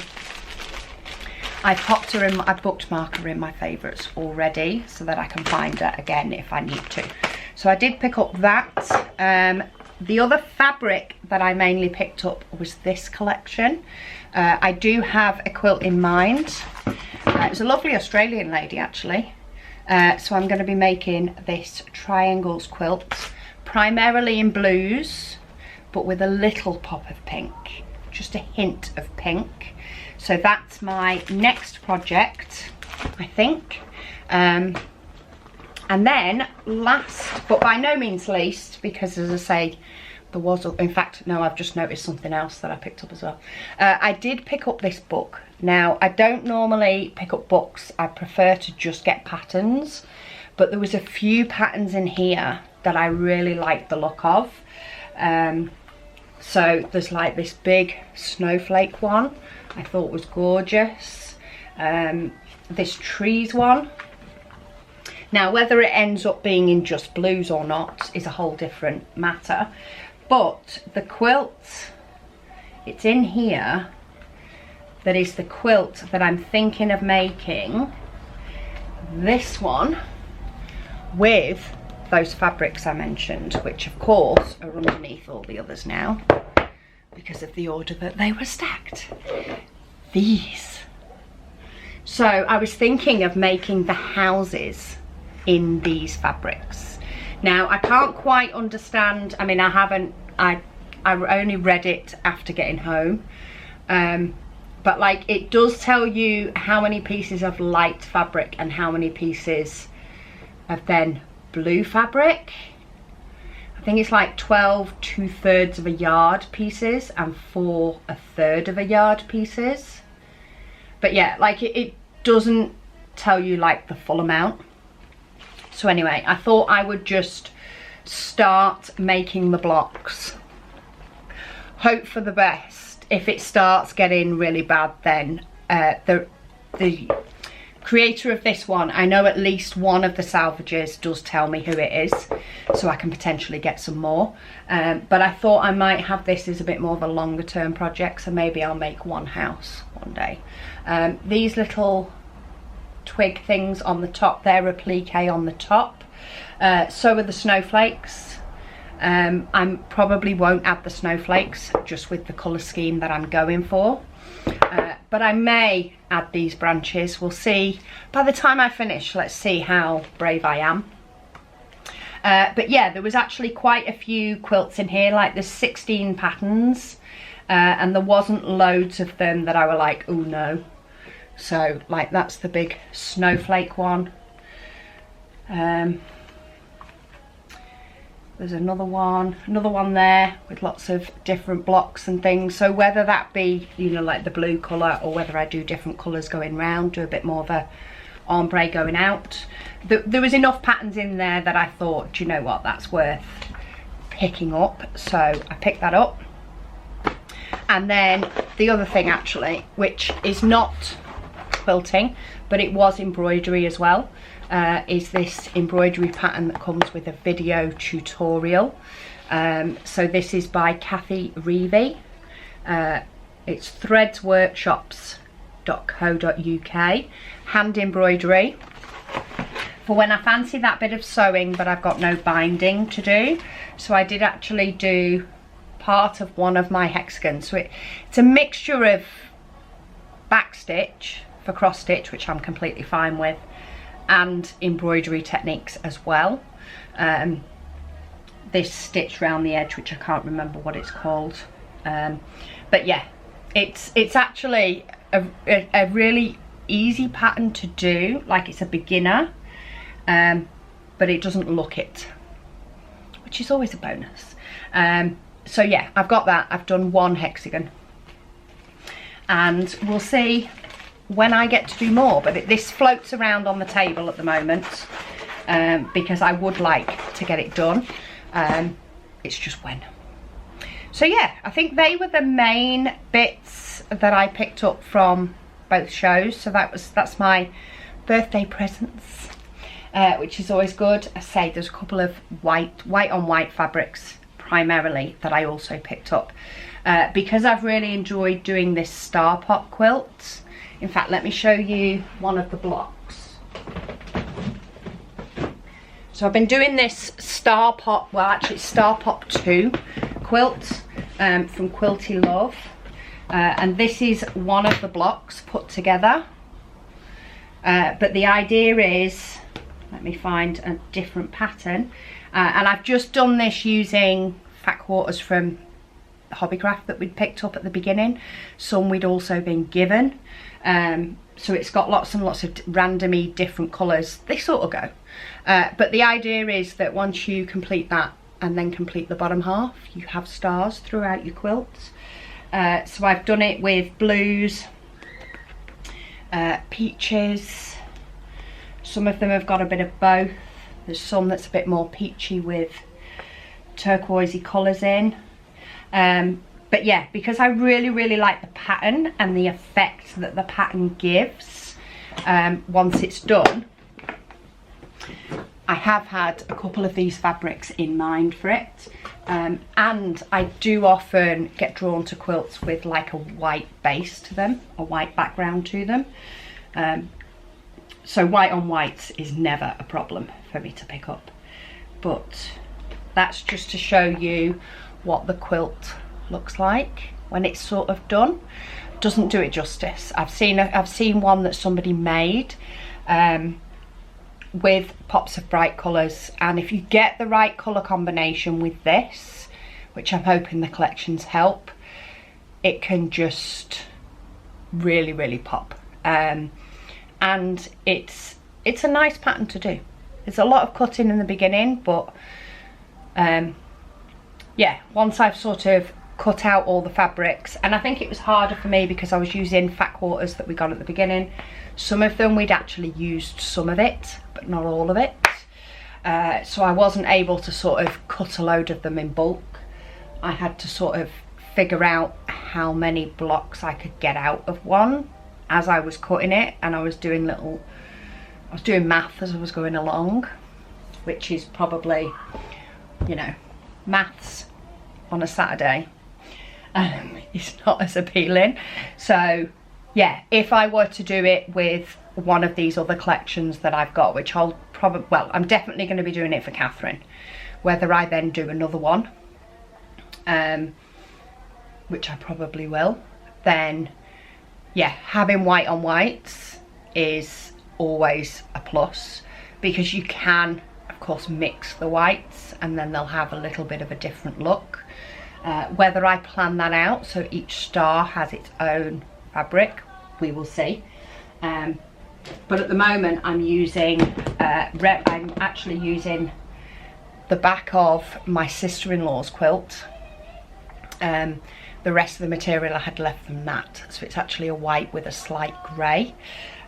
I popped her in, I bookmarked her in my favourites already so that I can find her again if I need to. So I did pick up that. The other fabric that I mainly picked up was this collection. I do have a quilt in mind. It was a lovely Australian lady actually. So I'm going to be making this triangles quilt, primarily in blues, but with a little pop of pink, just a hint of pink. So that's my next project, I think. And then last, but by no means least, because as I say, there was, in fact, no, I've just noticed something else that I picked up as well. I did pick up this book. Now, I don't normally pick up books. I prefer to just get patterns, but there was a few patterns in here that I really liked the look of. So there's like this big snowflake one I thought was gorgeous. This trees one. Now, whether it ends up being in just blues or not is a whole different matter. But the quilt, it's in here, that is the quilt that I'm thinking of making. This one with those fabrics I mentioned, which of course are underneath all the others now because of the order that they were stacked. These. So I was thinking of making the houses in these fabrics. Now I can't quite understand, I mean I only read it after getting home, but like it does tell you how many pieces of light fabric and how many pieces of then blue fabric. I think it's like 12 2/3 of a yard pieces and 4 1/3 of a yard pieces. But yeah, like it doesn't tell you like the full amount. So anyway, I thought I would just start making the blocks. Hope for the best. If it starts getting really bad, then the creator of this one, I know at least one of the salvages does tell me who it is, so I can potentially get some more. But I thought I might have this as a bit more of a longer term project, so maybe I'll make one house one day. These little twig things on the top, they're applique on the top. So are the snowflakes. I probably won't add the snowflakes just with the colour scheme that I'm going for. But I may add these branches. We'll see by the time I finish. Let's see how brave I am. But yeah, there was actually quite a few quilts in here. Like there's 16 patterns, and there wasn't loads of them that I were like, oh no. So like that's the big snowflake one. There's another one there with lots of different blocks and things. So whether that be, you know, like the blue colour, or whether I do different colours going round, do a bit more of a ombre going out. There was enough patterns in there that I thought, do you know what, that's worth picking up. So I picked that up. And then the other thing actually, which is not quilting, but it was embroidery as well, is this embroidery pattern that comes with a video tutorial. So this is by Kathy Reevy. It's threadsworkshops.co.uk, hand embroidery for when I fancy that bit of sewing but I've got no binding to do. So I did actually do part of one of my hexagons. So it's a mixture of backstitch for cross stitch, which I'm completely fine with, and embroidery techniques as well. This stitch round the edge, which I can't remember what it's called, but yeah, it's actually a really easy pattern to do. Like it's a beginner, but it doesn't look it, which is always a bonus. So yeah, I've got that. I've done one hexagon, and we'll see when I get to do more, but this floats around on the table at the moment because I would like to get it done. It's just when. So yeah, I think they were the main bits that I picked up from both shows. So that's my birthday presents, which is always good. I say there's a couple of white on white fabrics primarily that I also picked up because I've really enjoyed doing this star pot quilt. In fact, let me show you one of the blocks. So I've been doing this star pot, well actually it's star pot 2 quilt from Quilty Love, and this is one of the blocks put together, but the idea is, let me find a different pattern, and I've just done this using fat quarters from Hobbycraft that we'd picked up at the beginning. Some we'd also been given, so it's got lots and lots of randomly different colours. They sort of go, but the idea is that once you complete that and then complete the bottom half, you have stars throughout your quilt. So I've done it with blues, peaches. Some of them have got a bit of both. There's some that's a bit more peachy with turquoisey colours in. But yeah, because I really like the pattern and the effect that the pattern gives once it's done, I have had a couple of these fabrics in mind for it, and I do often get drawn to quilts with like a white base to them, a white background to them, so white on white is never a problem for me to pick up. But that's just to show you what the quilt looks like when it's sort of done. Doesn't do it justice. I've seen one that somebody made with pops of bright colours, and if you get the right colour combination with this, which I'm hoping the collections help, it can just really pop, and it's a nice pattern to do. There's a lot of cutting in the beginning, but yeah, once I've sort of cut out all the fabrics, and I think it was harder for me because I was using fat quarters that we got at the beginning. Some of them we'd actually used some of it, but not all of it, so I wasn't able to sort of cut a load of them in bulk. I had to sort of figure out how many blocks I could get out of one as I was cutting it, and I was doing math as I was going along, which is probably, you know, maths on a Saturday is not as appealing. So yeah, if I were to do it with one of these other collections that I've got, which I'll probably, well, I'm definitely going to be doing it for Catherine, whether I then do another one, which I probably will, then yeah, having white on whites is always a plus, because you can of course mix the whites and then they'll have a little bit of a different look. Whether I plan that out so each star has its own fabric, we will see. But at the moment I'm using I'm actually using the back of my sister-in-law's quilt. The rest of the material I had left from that, so it's actually a white with a slight grey.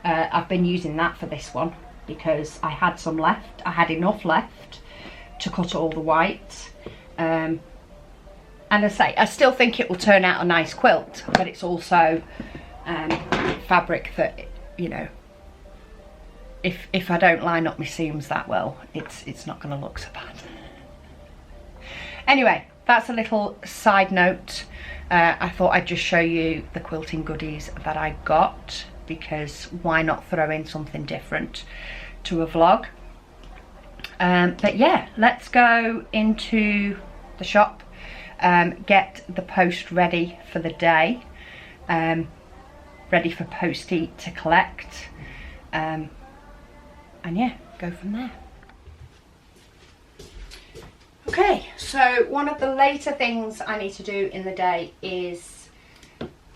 I've been using that for this one because I had some left. I had enough left to cut all the white, and I say I still think it will turn out a nice quilt, but it's also fabric that, you know, if I don't line up my seams that well, it's not going to look so bad. Anyway, that's a little side note. I thought I'd just show you the quilting goodies that I got, because why not throw in something different to a vlog. But yeah, let's go into the shop, get the post ready for the day, ready for postie to collect, and yeah, go from there. Okay, so one of the later things I need to do in the day is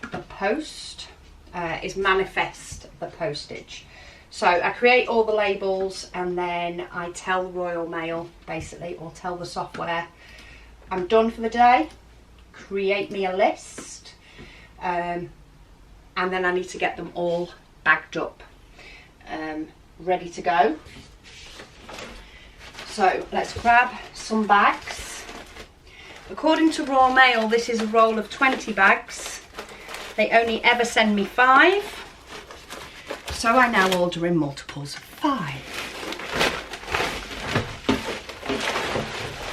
the post, is manifest the postage. So I create all the labels and then I tell Royal Mail basically, or tell the software I'm done for the day. create me a list, and then I need to get them all bagged up, ready to go. So let's grab some bags. According to Royal Mail, this is a roll of 20 bags. They only ever send me 5, so I now order in multiples of 5.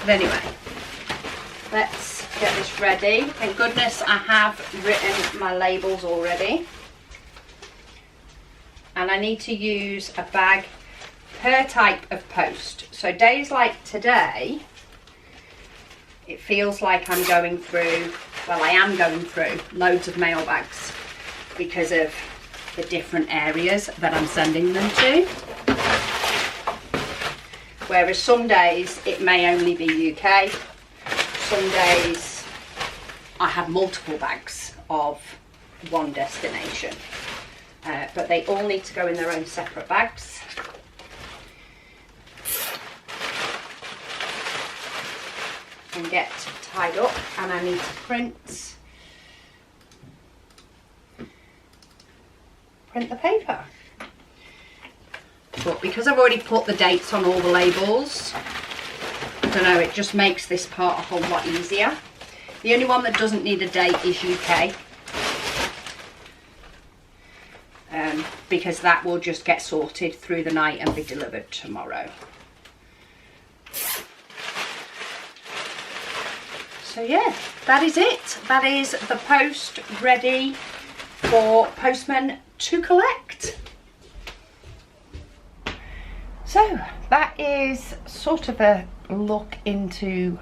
But anyway, let's get this ready. Thank goodness I have written my labels already. And I need to use a bag per type of post. So days like today, it feels like I'm going through, well, I am going through loads of mail bags because of the different areas that I'm sending them to. Whereas some days it may only be UK. Some days I have multiple bags of one destination. But they all need to go in their own separate bags. And get tied up, and I need to print the paper. But because I've already put the dates on all the labels, I don't know, it just makes this part a whole lot easier. The only one that doesn't need a date is UK. Because that will just get sorted through the night and be delivered tomorrow. So yeah, that is it. That is the post ready for postmen to collect. So that is sort of a look into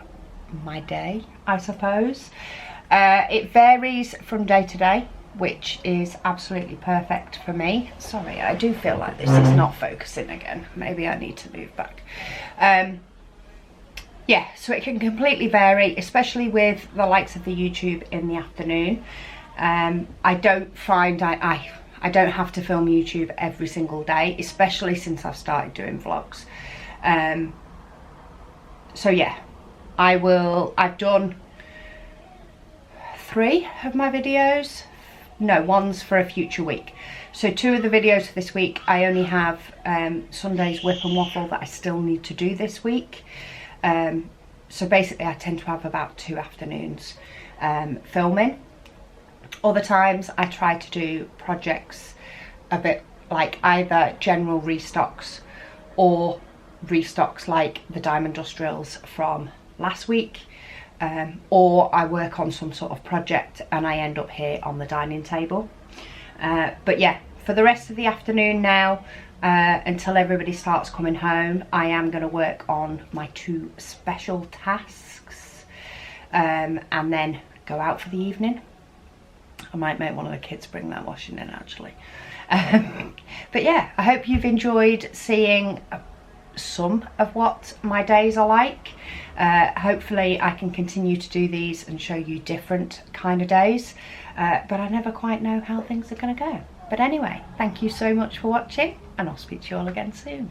my day, I suppose. It varies from day to day, which is absolutely perfect for me. Sorry, I do feel like this is not focusing again. Maybe I need to move back. Yeah, so it can completely vary, especially with the likes of the YouTube in the afternoon. I don't find I don't have to film YouTube every single day, especially since I've started doing vlogs. So yeah, I've done 3 of my videos. No, one's for a future week. So 2 of the videos for this week, I only have Sunday's Whip and Waffle that I still need to do this week. So basically I tend to have about 2 afternoons filming. Other times I try to do projects a bit like either general restocks or restocks like the Diamond Dust Drills from last week. Or I work on some sort of project and I end up here on the dining table. But yeah, for the rest of the afternoon now, until everybody starts coming home, I am going to work on my 2 special tasks, and then go out for the evening. I might make one of the kids bring that washing in actually. But yeah, I hope you've enjoyed seeing some of what my days are like. Hopefully I can continue to do these and show you different kind of days, but I never quite know how things are going to go. But anyway, thank you so much for watching, and I'll speak to you all again soon.